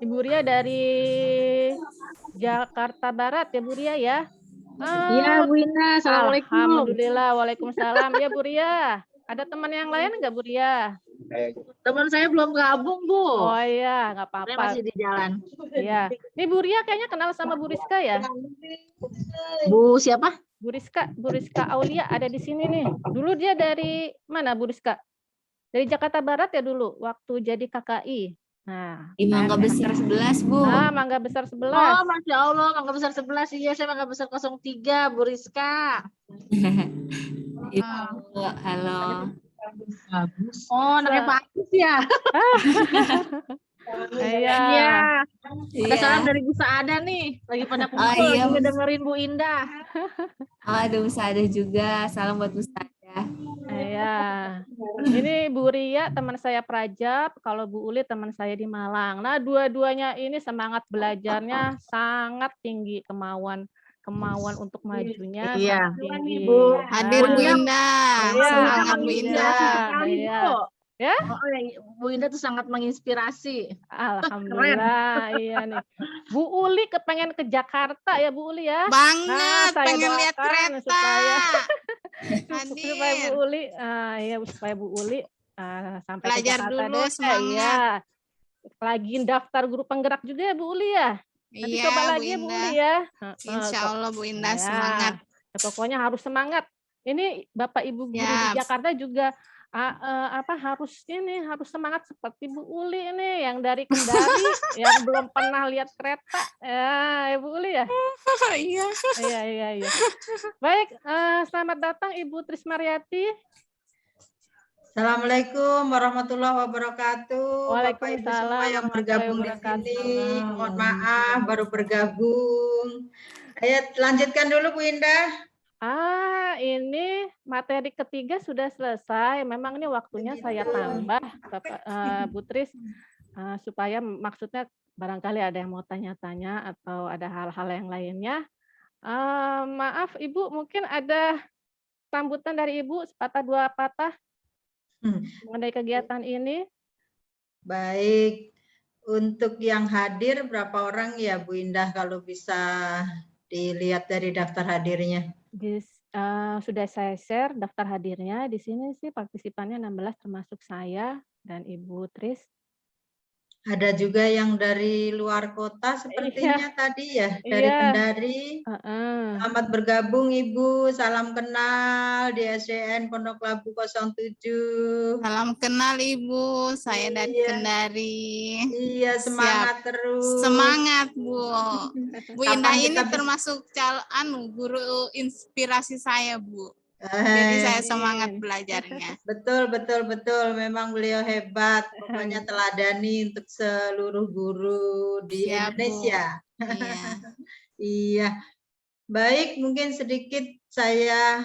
Ibu Ria dari Jakarta Barat ya Bu Ria ya? Iya Bu Indah, Assalamualaikum. Alhamdulillah, waalaikumsalam. Ya Bu Ria, ada teman yang lain nggak Bu Ria? Teman saya belum gabung Bu. Oh iya, nggak Saya apa-apa. masih di jalan. Iya. Ini Bu Ria kayaknya kenal sama Bu Rizka ya? Bu siapa? Bu Rizka Aulia ada di sini nih. Dulu dia dari mana Bu Rizka? Dari Jakarta Barat ya dulu, waktu jadi KKI. Nah, Di Mangga Besar 11 Bu. Mangga Besar 11. Oh Masya Allah, Mangga Besar 11. Iya, saya Mangga Besar 03, Bu Rizka. Ibu, halo. Oh, anaknya Pak Agus ya? Iya. Ada salam dari Bu Saada nih. Lagi pada kumpul, iya, lagi dengerin Bu Indah. Ada Saada juga. Salam buat Bu Saada. Iya. Ini Bu Ria teman saya Prajab, kalau Bu Uli teman saya di Malang. Nah, dua-duanya ini semangat belajarnya sangat tinggi, kemauan untuk majunya sangat tinggi. Hadir Bu Indah. Iya, Semangat Bu Indah. Iya. Ya? Bu Indah tuh sangat menginspirasi. Alhamdulillah, iya nih. Bu Uli kepengen ke Jakarta ya Bu Uli ya? Banget, Saya pengen lihat doakan kereta. supaya Bu Uli, ya supaya Bu Uli sampai Belajar ke Jakarta dulu, deh. semangat. Iya. Lagi daftar guru penggerak juga ya Bu Uli ya? Nanti Iya, coba Bu lagi ya Bu Indah. Uli ya. Insya Allah Bu Indah Ya, semangat. pokoknya harus semangat. Ini Bapak Ibu guru di Siap. Jakarta juga harus semangat seperti Bu Uli ini yang dari Kendari yang belum pernah lihat kereta ya Bu Uli ya. Iya. Baik, selamat datang Ibu Trismariati. Assalamualaikum warahmatullahi wabarakatuh. Bapak Ibu semua yang bergabung di sini, mohon maaf baru bergabung. Ayo lanjutkan dulu Bu Indah. Ini materi ketiga sudah selesai. Memang ini waktunya saya tambah, Bapak Bu Tris, supaya maksudnya barangkali ada yang mau tanya-tanya atau ada hal-hal yang lainnya. Maaf Ibu, mungkin ada sambutan dari Ibu sepatah dua patah mengenai kegiatan ini. Baik, untuk yang hadir berapa orang ya Bu Indah kalau bisa dilihat dari daftar hadirnya? Sudah saya share daftar hadirnya. Di sini sih partisipannya 16 termasuk saya dan Ibu Tris. Ada juga yang dari luar kota sepertinya tadi ya, dari Kendari. Selamat bergabung Ibu, salam kenal di SDN Pondok Labu 07. Salam kenal Ibu, saya dari Kendari. Iya, semangat terus. Semangat Bu. Bu Indah Kapan ini kita termasuk guru inspirasi saya Bu. Jadi saya semangat belajarnya. Betul, betul, betul. Memang beliau hebat. Pokoknya teladani untuk seluruh guru di Siap, Bu. Indonesia. Iya. Iya. Baik, mungkin sedikit saya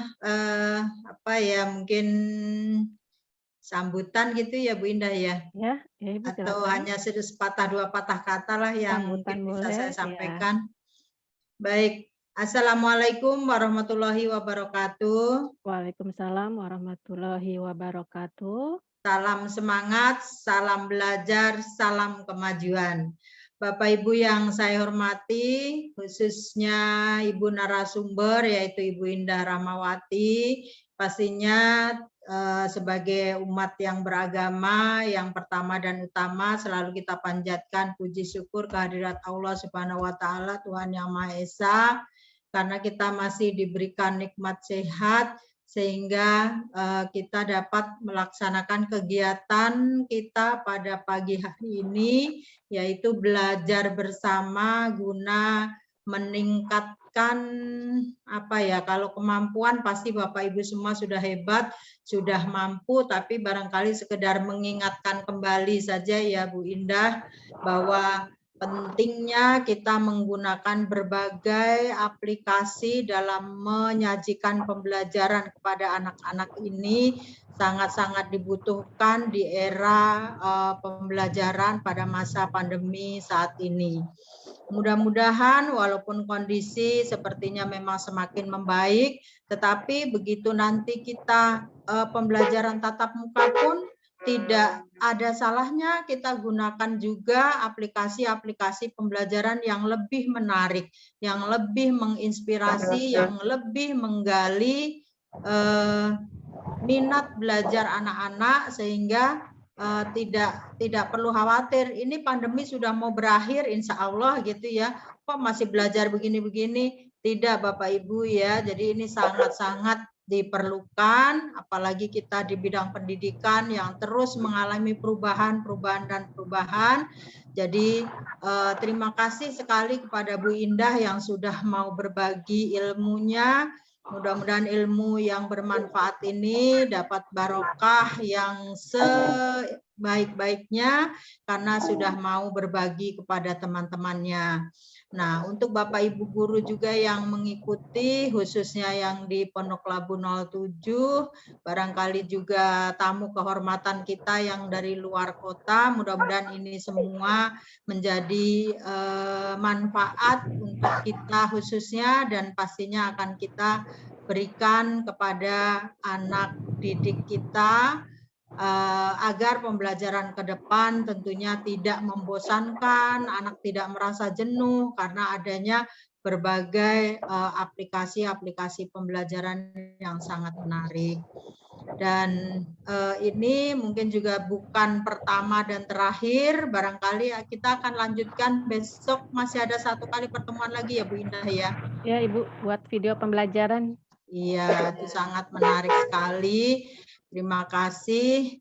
mungkin sambutan gitu ya Bu Indah ya. Ya, Ibu Atau silakan. hanya sepatah dua patah kata lah yang Sambutan mungkin bisa boleh, saya ya. sampaikan. Baik. Assalamualaikum warahmatullahi wabarakatuh. Waalaikumsalam warahmatullahi wabarakatuh. Salam semangat, salam belajar, salam kemajuan. Bapak Ibu yang saya hormati, khususnya Ibu narasumber yaitu Ibu Indah Rahmawati, pastinya sebagai umat yang beragama, yang pertama dan utama selalu kita panjatkan puji syukur kehadirat Allah Subhanahu wa taala, Tuhan Yang Maha Esa, karena kita masih diberikan nikmat sehat sehingga kita dapat melaksanakan kegiatan kita pada pagi hari ini, yaitu belajar bersama guna meningkatkan kalau kemampuan pasti Bapak Ibu semua sudah hebat, sudah mampu, tapi barangkali sekedar mengingatkan kembali saja ya Bu Indah bahwa pentingnya kita menggunakan berbagai aplikasi dalam menyajikan pembelajaran kepada anak-anak ini sangat-sangat dibutuhkan di era pembelajaran pada masa pandemi saat ini. Mudah-mudahan walaupun kondisi sepertinya memang semakin membaik, tetapi begitu nanti kita pembelajaran tatap muka pun tidak ada salahnya kita gunakan juga aplikasi-aplikasi pembelajaran yang lebih menarik, yang lebih menginspirasi, yang lebih menggali minat belajar anak-anak sehingga tidak perlu khawatir ini pandemi sudah mau berakhir insya Allah gitu ya, kok masih belajar begini-begini. Tidak Bapak Ibu ya, jadi ini sangat-sangat diperlukan, apalagi kita di bidang pendidikan yang terus mengalami perubahan. Jadi terima kasih sekali kepada Bu Indah yang sudah mau berbagi ilmunya. Mudah-mudahan ilmu yang bermanfaat ini dapat barokah yang sebaik-baiknya karena sudah mau berbagi kepada teman-temannya. Nah, untuk Bapak Ibu guru juga yang mengikuti, khususnya yang di Pondok Labu 07, barangkali juga tamu kehormatan kita yang dari luar kota, mudah-mudahan ini semua menjadi manfaat untuk kita khususnya dan pastinya akan kita berikan kepada anak didik kita agar pembelajaran ke depan tentunya tidak membosankan, anak tidak merasa jenuh karena adanya berbagai aplikasi-aplikasi pembelajaran yang sangat menarik. Dan ini mungkin juga bukan pertama dan terakhir, barangkali kita akan lanjutkan besok, masih ada satu kali pertemuan lagi ya Bu Indah ya. Ya Ibu, buat video pembelajaran. Iya, itu sangat menarik sekali. Terima kasih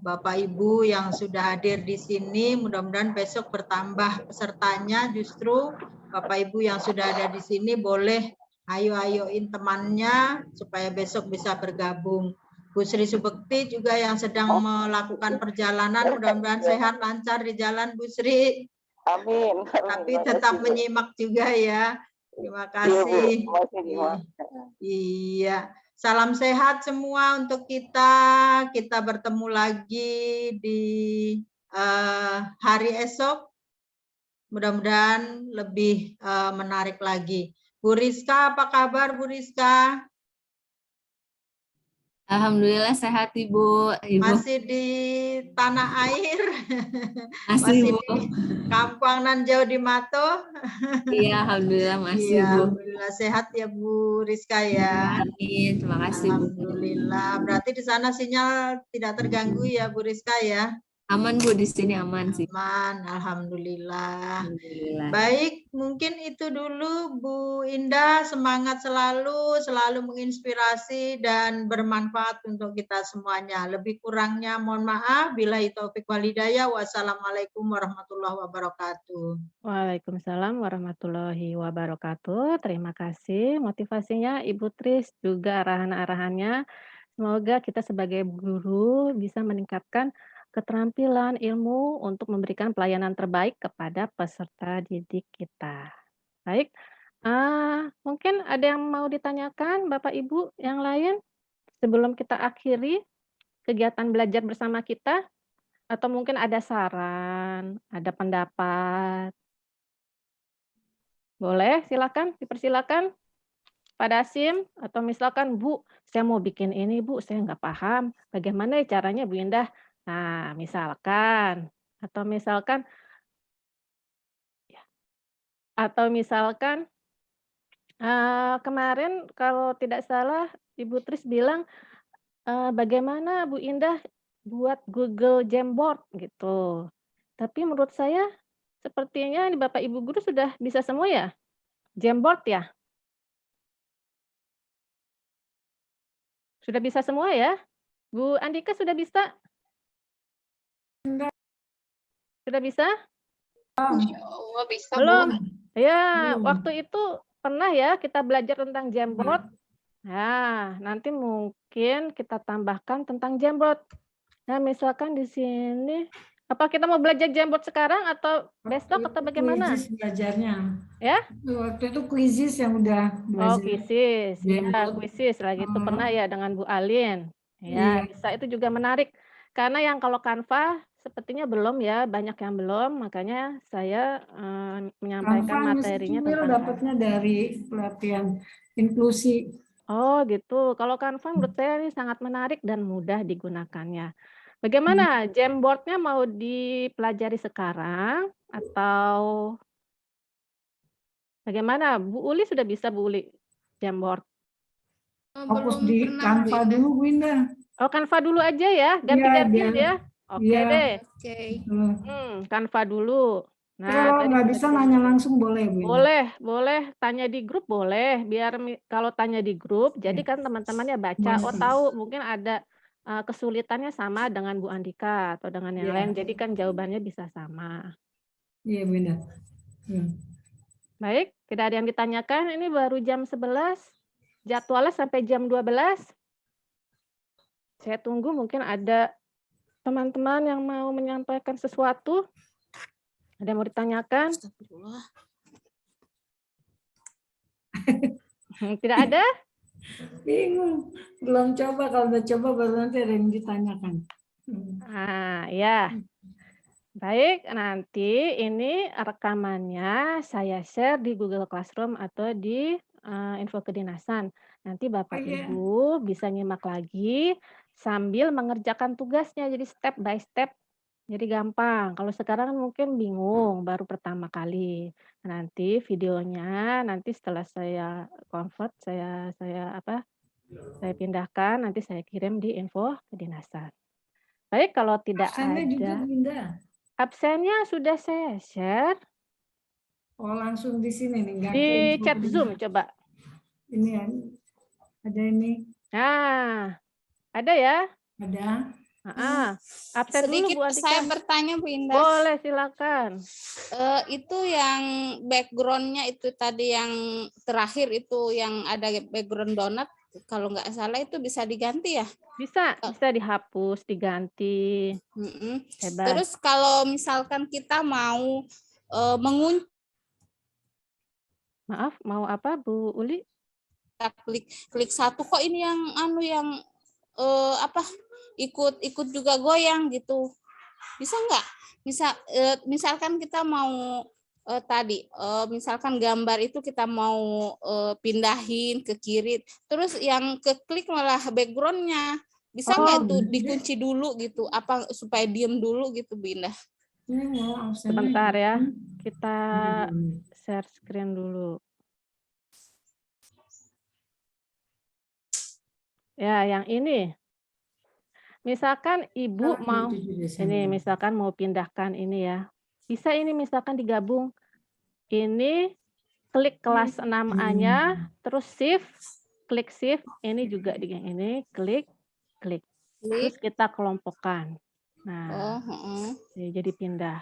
Bapak Ibu yang sudah hadir di sini. Mudah-mudahan besok bertambah pesertanya. Justru Bapak Ibu yang sudah ada di sini boleh ayo-ayoin temannya supaya besok bisa bergabung. Bu Sri Subekti juga yang sedang melakukan perjalanan, mudah-mudahan sehat lancar di jalan Bu Sri. Amin. Tapi tetap menyimak juga ya. Terima kasih. Iya. Salam sehat semua untuk kita. Kita bertemu lagi di hari esok. Mudah-mudahan lebih menarik lagi. Bu Rizka, apa kabar Bu Rizka? Alhamdulillah sehat Ibu. Masih di tanah air? Masih, Masih Bu. di Kampung nan jauh di Mato? Iya, alhamdulillah masih Iya, Bu. alhamdulillah sehat ya Bu Rizka ya. Amin, terima kasih Bu. Alhamdulillah. Berarti di sana sinyal tidak terganggu ya Bu Rizka ya? Aman Bu, di sini aman sih. Aman, alhamdulillah. Alhamdulillah. Baik, mungkin itu dulu Bu Indah, semangat selalu, selalu menginspirasi dan bermanfaat untuk kita semuanya. Lebih kurangnya mohon maaf, billahi taufik wal hidayah. Wassalamualaikum warahmatullahi wabarakatuh. Waalaikumsalam warahmatullahi wabarakatuh. Terima kasih motivasinya Ibu Tris, juga arahan-arahannya. Semoga kita sebagai guru bisa meningkatkan keterampilan ilmu untuk memberikan pelayanan terbaik kepada peserta didik kita. Baik, mungkin ada yang mau ditanyakan Bapak Ibu yang lain sebelum kita akhiri kegiatan belajar bersama kita? Atau mungkin ada saran, ada pendapat? Boleh, silakan, dipersilakan. Pak Dasim, atau misalkan, Bu, saya mau bikin ini, Bu, saya nggak paham. Bagaimana ya caranya, Bu Indah? Nah, misalkan, atau misalkan, kemarin kalau tidak salah Ibu Tris bilang, bagaimana Bu Indah buat Google Jamboard gitu. Tapi menurut saya sepertinya di Bapak Ibu guru sudah bisa semua ya? Jamboard ya? Sudah bisa semua ya? Bu Andika sudah bisa? Sudah bisa? Insya Allah bisa, Bu. Belum? Ya, waktu itu pernah ya kita belajar tentang Jamboard. Nah, nanti mungkin kita tambahkan tentang Jamboard. Nah, misalkan di sini, apa kita mau belajar Jamboard sekarang atau besok atau bagaimana? Quizis belajarnya. Ya? Waktu itu quizis yang udah belajar. Oh, quizis. Ya, Jamboard. quizis lagi itu pernah ya dengan Bu Alin. Ya, Iya. bisa, itu juga menarik. Karena yang kalau Canva sepertinya belum ya, banyak yang belum, makanya saya menyampaikan Canva materinya Miss Cumil tentang dapatnya dari pelatihan inklusi. Oh gitu. Kalau Canva menurut saya ini sangat menarik dan mudah digunakannya. Bagaimana? Jamboard-nya mau dipelajari sekarang atau bagaimana? Bu Uli sudah bisa, Bu Uli, Jamboard? Fokus di Canva dulu, Bu Indah. Oh, Canva dulu aja ya, ganti-gantian ya. Oke deh. Oke. Canva dulu. Kalau tadi nggak sudah bisa digambar. nanya langsung boleh, Bu Indah. Boleh tanya di grup boleh, biar kalau tanya di grup, jadi kan teman-temannya baca, oh tahu mungkin ada kesulitannya sama dengan Bu Andika atau dengan yang lain, jadi kan jawabannya bisa sama. Iya, Bu Indah. Baik, tidak ada yang ditanyakan, ini baru jam 11, jadwalnya sampai jam 12. Saya tunggu mungkin ada teman-teman yang mau menyampaikan sesuatu. Ada yang mau ditanyakan? Tidak ada? Bingung. Belum coba, kalau udah coba baru nanti ada yang ditanyakan. Ya. Baik, nanti ini rekamannya saya share di Google Classroom atau di info kedinasan. Nanti Bapak Ibu bisa nyimak lagi sambil mengerjakan tugasnya, jadi step by step. Jadi gampang. Kalau sekarang mungkin bingung, baru pertama kali. Nanti videonya nanti setelah saya convert, saya pindahkan, nanti saya kirim di info kedinasan. Baik, kalau tidak Absennya juga, ada. Bu Indah. Absennya sudah saya share. Oh, langsung di sini nih, nggak Di ke info chat kedinasan. Zoom coba. Ini ya, ada ini. Nah, ada ya? Ada. Absen Sedikit dulu Bu Andika. saya bertanya Bu Indah. Boleh, silakan. Itu yang background-nya itu tadi yang terakhir itu yang ada background donat, kalau nggak salah itu bisa diganti ya? Bisa dihapus, diganti. Bebas. Terus kalau misalkan kita mau mengunci. Maaf, mau apa Bu Uli? Klik satu kok ini yang ikut juga goyang gitu, bisa nggak? Misalkan kita mau misalkan gambar itu kita mau pindahin ke kiri, terus yang keklik malah backgroundnya, bisa nggak itu dikunci dulu gitu, apa supaya diem dulu gitu, Bu Indah? Sebentar ya, kita share screen dulu. Ya, yang ini. Misalkan Ibu mau 27 ini Desember. misalkan mau pindahkan ini ya. Bisa ini misalkan digabung. Ini klik kelas 6A-nya, terus klik shift, ini juga di ini, klik. Terus kita kelompokkan. Nah, jadi pindah.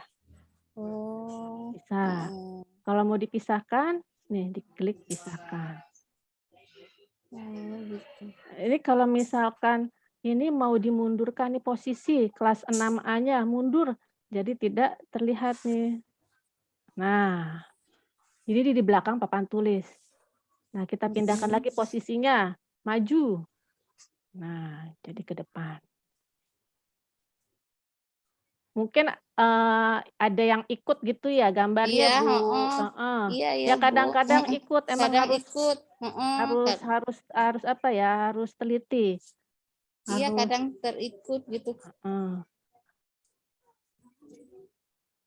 Oh. Bisa. Kalau mau dipisahkan, nih diklik pisahkan. Gitu. Ini kalau misalkan ini mau dimundurkan nih posisi kelas 6A-nya mundur, jadi tidak terlihat nih. Nah, ini di belakang papan tulis. Nah, kita pindahkan lagi posisinya, maju. Nah, jadi ke depan. Mungkin ada yang ikut gitu ya gambarnya, Iya, Bu. Iya, Ya Bu. kadang-kadang ikut, emang Kadang harus ikut. harus apa ya, harus teliti. Iya, Harus, kadang terikut gitu.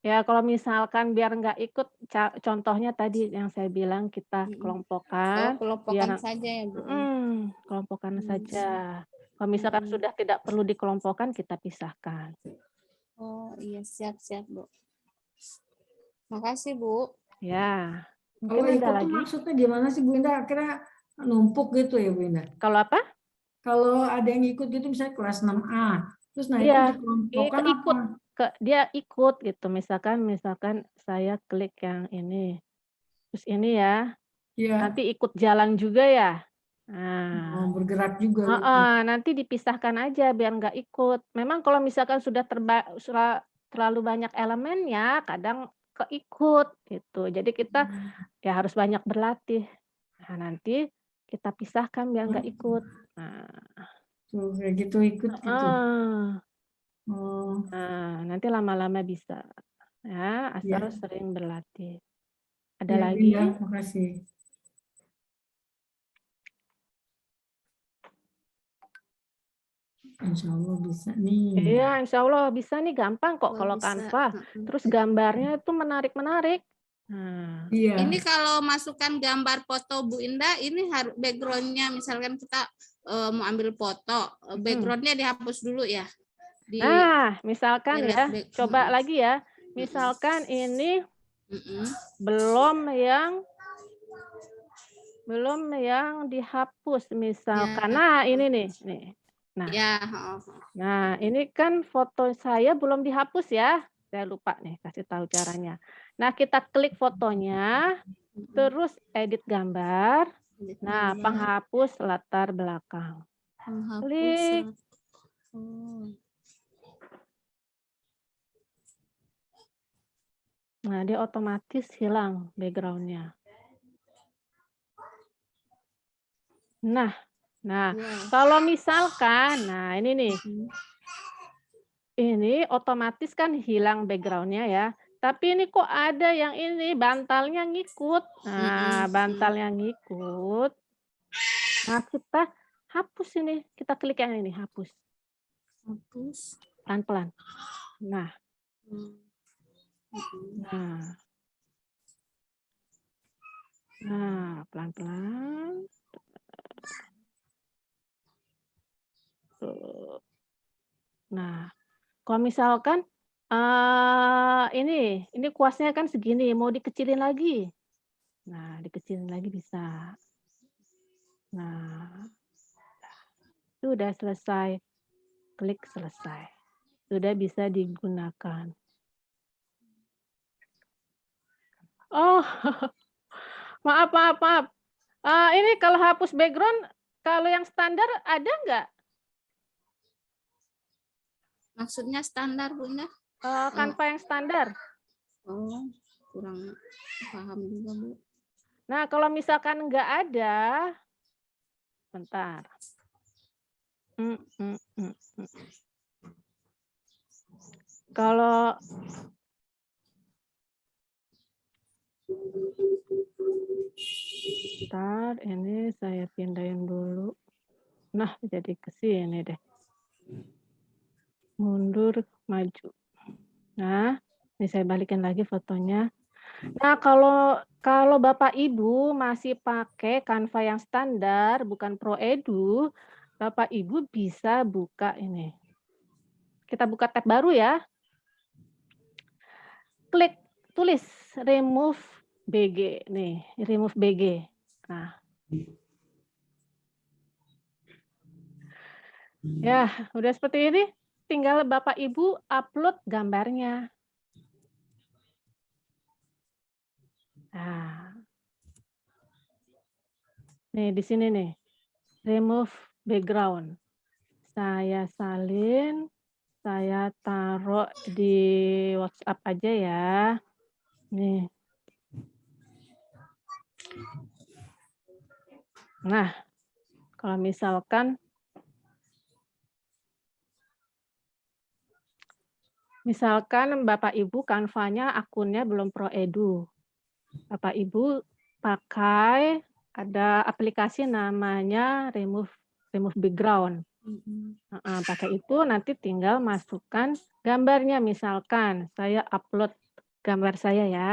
Ya kalau misalkan biar nggak ikut, contohnya tadi yang saya bilang kita Oh, kelompokkan. kelompokkan saja ya, Bu. Kelompokkan saja. Kalau misalkan sudah tidak perlu dikelompokkan, kita pisahkan. Oh iya, siap-siap, Bu. Makasih, Bu. Ya. Kalau Mungkin ikut ada tuh lagi. maksudnya gimana sih Bu Indah? Akhirnya numpuk gitu ya Bu Indah? Kalau apa? Kalau ada yang ikut gitu misalnya kelas 6A, terus nah itu Iya, dikelompokkan ikut. apa? Dia ikut gitu. Misalkan saya klik yang ini. Terus ini ya. Iya. Nanti ikut jalan juga ya. Nah, bergerak juga gitu. nanti dipisahkan aja biar nggak ikut. Memang kalau misalkan sudah terlalu banyak elemennya, kadang keikut gitu. Jadi kita ya harus banyak berlatih. Nah, nanti kita pisahkan biar nggak ikut. Tuh kayak gitu ikut gitu. Nah, nanti lama-lama bisa. Ya, asal sering berlatih. Ada lagi? Iya, makasih. Insya Allah bisa nih. Iya, insya Allah bisa nih, gampang kok kalau Canva. Terus gambarnya itu menarik-menarik. Iya. Ini kalau masukkan gambar foto Bu Indah, ini harus backgroundnya misalkan kita mau ambil foto, backgroundnya dihapus dulu ya. Nah, misalkan ya, coba lagi ya. Misalkan ini belum yang dihapus misalkan. Nah, ini nih. Nah, ini kan foto saya belum dihapus ya. Saya lupa nih kasih tahu caranya. Nah, kita klik fotonya, terus edit gambar. Nah, penghapus latar belakang. Klik. Nah, dia otomatis hilang background-nya. Nah, kalau misalkan, nah ini nih. Ini otomatis kan hilang background-nya ya. Tapi ini kok ada yang ini bantalnya ngikut. Nah, bantalnya ngikut. Nah, kita hapus ini. Kita klik yang ini, hapus. Hapus. Pelan-pelan. Nah, pelan-pelan. Nah, kalau misalkan ini kuasnya kan segini, mau dikecilin lagi. Nah, dikecilin lagi bisa. Nah, sudah selesai. Klik selesai. Sudah bisa digunakan. Oh, maaf. Ini kalau hapus background, kalau yang standar ada nggak? Maksudnya standar, Bu Indah? Canva yang standar. Oh, kurang paham juga, Bu. Nah, kalau misalkan nggak ada, bentar. Kalau bentar, ini saya pindahin dulu. Nah, jadi ke sini deh. Mundur, maju. Nah, ini saya balikin lagi fotonya. Nah, kalau Bapak Ibu masih pakai Canva yang standar, bukan Pro Edu, Bapak Ibu bisa buka ini. kita buka tab baru ya. Klik, tulis remove BG. Nih, remove BG. Nah. Ya, udah seperti ini. Tinggal Bapak Ibu upload gambarnya. Nah. Nih, di sini nih. Remove background. Saya salin, saya taruh di WhatsApp aja ya. Nih. Nah, kalau misalkan Bapak Ibu Canva-nya akunnya belum ProEdu. Bapak Ibu pakai ada aplikasi namanya remove background. Pakai itu nanti tinggal masukkan gambarnya, misalkan saya upload gambar saya ya.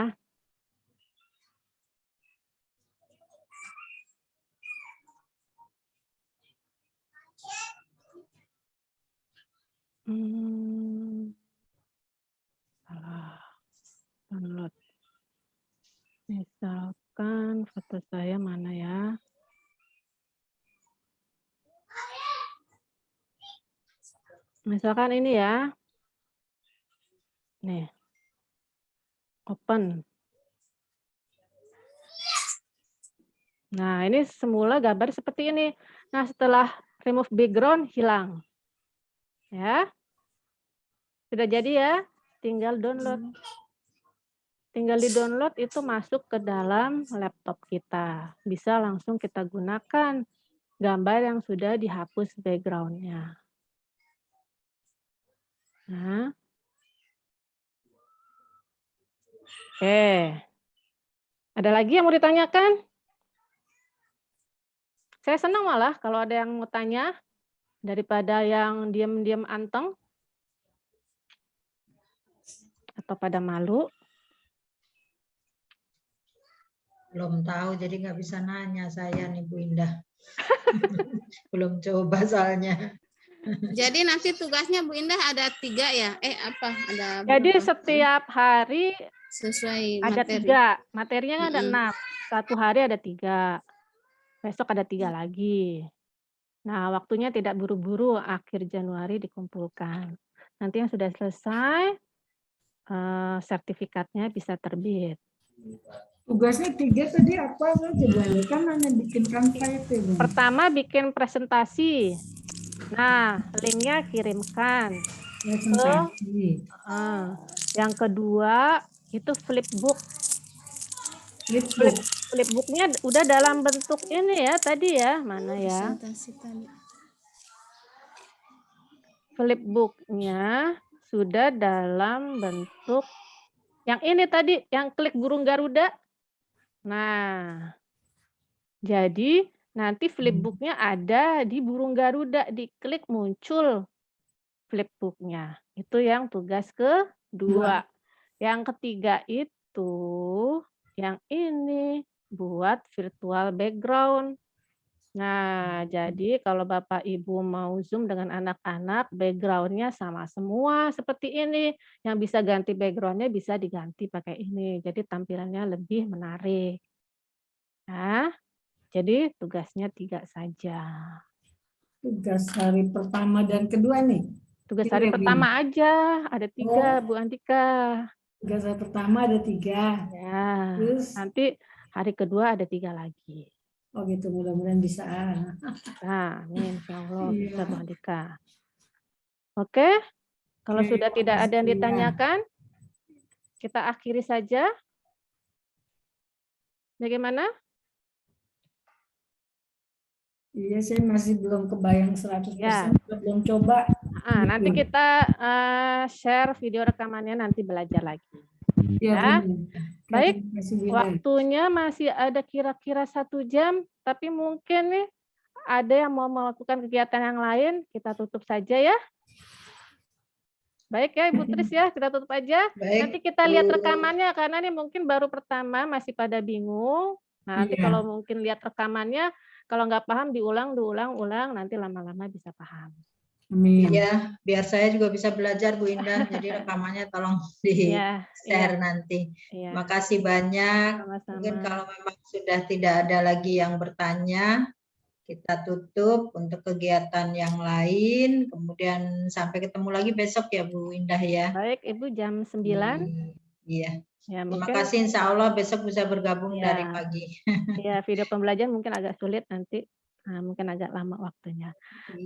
Salah download. Misalkan foto saya mana ya? Misalkan ini ya. Nih. Open. Nah, ini semula gambar seperti ini. Nah, setelah remove background hilang. Ya. Sudah jadi ya, tinggal download. Tinggal di-download itu masuk ke dalam laptop kita. Bisa langsung kita gunakan gambar yang sudah dihapus background-nya. Nah. Oke. Ada lagi yang mau ditanyakan? Saya senang malah kalau ada yang mau tanya daripada yang diam-diam anteng atau pada malu. Belum tahu, jadi nggak bisa nanya saya nih Bu Indah. Belum coba soalnya. Jadi nanti tugasnya Bu Indah ada 3 ya? Ada jadi berapa? setiap hari Sesuai ada materi. 3. Materinya kan ada 6. Satu hari ada 3. Besok ada 3 lagi. Nah, waktunya tidak buru-buru, akhir Januari dikumpulkan. Nanti yang sudah selesai, sertifikatnya bisa terbit. Tugasnya 3 tadi apa aja? Kan hanya bikin Canva itu. Pertama bikin presentasi. Nah, linknya kirimkan. Presentasi. Yang kedua itu flipbook. Flipbooknya udah dalam bentuk ini ya tadi ya, mana ya? Flipbooknya sudah dalam bentuk yang ini tadi, yang klik burung Garuda. Nah, jadi nanti flipbooknya ada di burung Garuda, diklik muncul flipbooknya. Itu yang tugas kedua. Yang ketiga itu yang ini buat virtual background. Nah, jadi kalau Bapak Ibu mau Zoom dengan anak-anak, background-nya sama semua seperti ini. Yang bisa ganti background-nya bisa diganti pakai ini. Jadi tampilannya lebih menarik. Nah, jadi tugasnya 3 saja. Tugas hari pertama dan kedua nih? Tugas hari pertama aja, ada 3 Bu Andika. Tugas hari pertama ada 3. Ya, terus nanti hari kedua ada 3 lagi. Oh gitu, mudah-mudahan bisa. Nah, amin, insya Allah bisa Bu Andika. Oke, kalau sudah tidak ada yang ditanyakan, kita akhiri saja. Bagaimana? Iya, saya masih belum kebayang 100%, belum coba. Nanti kita share video rekamannya, nanti belajar lagi. Ya. Baik, waktunya masih ada kira-kira 1 jam, tapi mungkin nih ada yang mau melakukan kegiatan yang lain, kita tutup saja ya. Baik ya Ibu Tris ya, kita tutup aja. Baik. Nanti kita lihat rekamannya, karena ini mungkin baru pertama, masih pada bingung. Nah, nanti kalau mungkin lihat rekamannya, kalau nggak paham diulang, nanti lama-lama bisa paham. Amin. Iya, biar saya juga bisa belajar Bu Indah. Jadi rekamannya tolong di-share nanti. Iya. Terima kasih banyak. Sama-sama. Mungkin kalau memang sudah tidak ada lagi yang bertanya, kita tutup untuk kegiatan yang lain. Kemudian sampai ketemu lagi besok ya Bu Indah ya. Baik, Ibu jam 9. Iya. Ya, Terima kasih, insya Allah besok bisa bergabung dari pagi. Ya, video pembelajaran mungkin agak sulit nanti. Mungkin agak lama waktunya.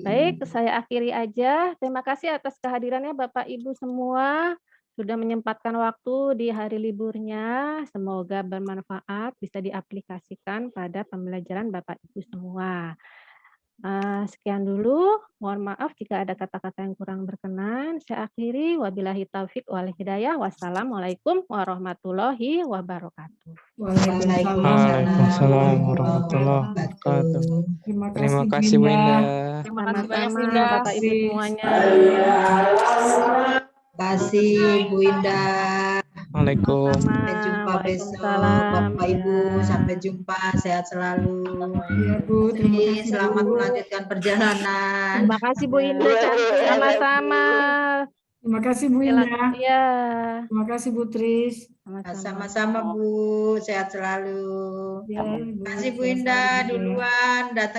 Baik, saya akhiri aja. Terima kasih atas kehadirannya Bapak Ibu semua. Sudah menyempatkan waktu di hari liburnya. Semoga bermanfaat, bisa diaplikasikan pada pembelajaran Bapak Ibu semua. Sekian dulu. Mohon maaf jika ada kata-kata yang kurang berkenan. Saya akhiri. Wabillahi taufik wal hidayah. Wassalamualaikum warahmatullahi wabarakatuh. Waalaikumsalam warahmatullahi wabarakatuh. Terima kasih Bu Indah. Terima kasih banyak Bu Sama-sama Indah. Bapak Ibu semuanya. Terima kasih Bu Indah. Waalaikumsalam. Sampai jumpa besok Bapak Ibu. Sampai jumpa, sehat selalu. Iya Bu, terima kasih. Selamat melanjutkan perjalanan. Terima kasih Bu Indah. Sama-sama. Terima kasih Bu Indah. Iya. Terima kasih Bu Tris. Sama-sama Bu, sehat selalu. Ya, Terima kasih Bu Indah duluan datang.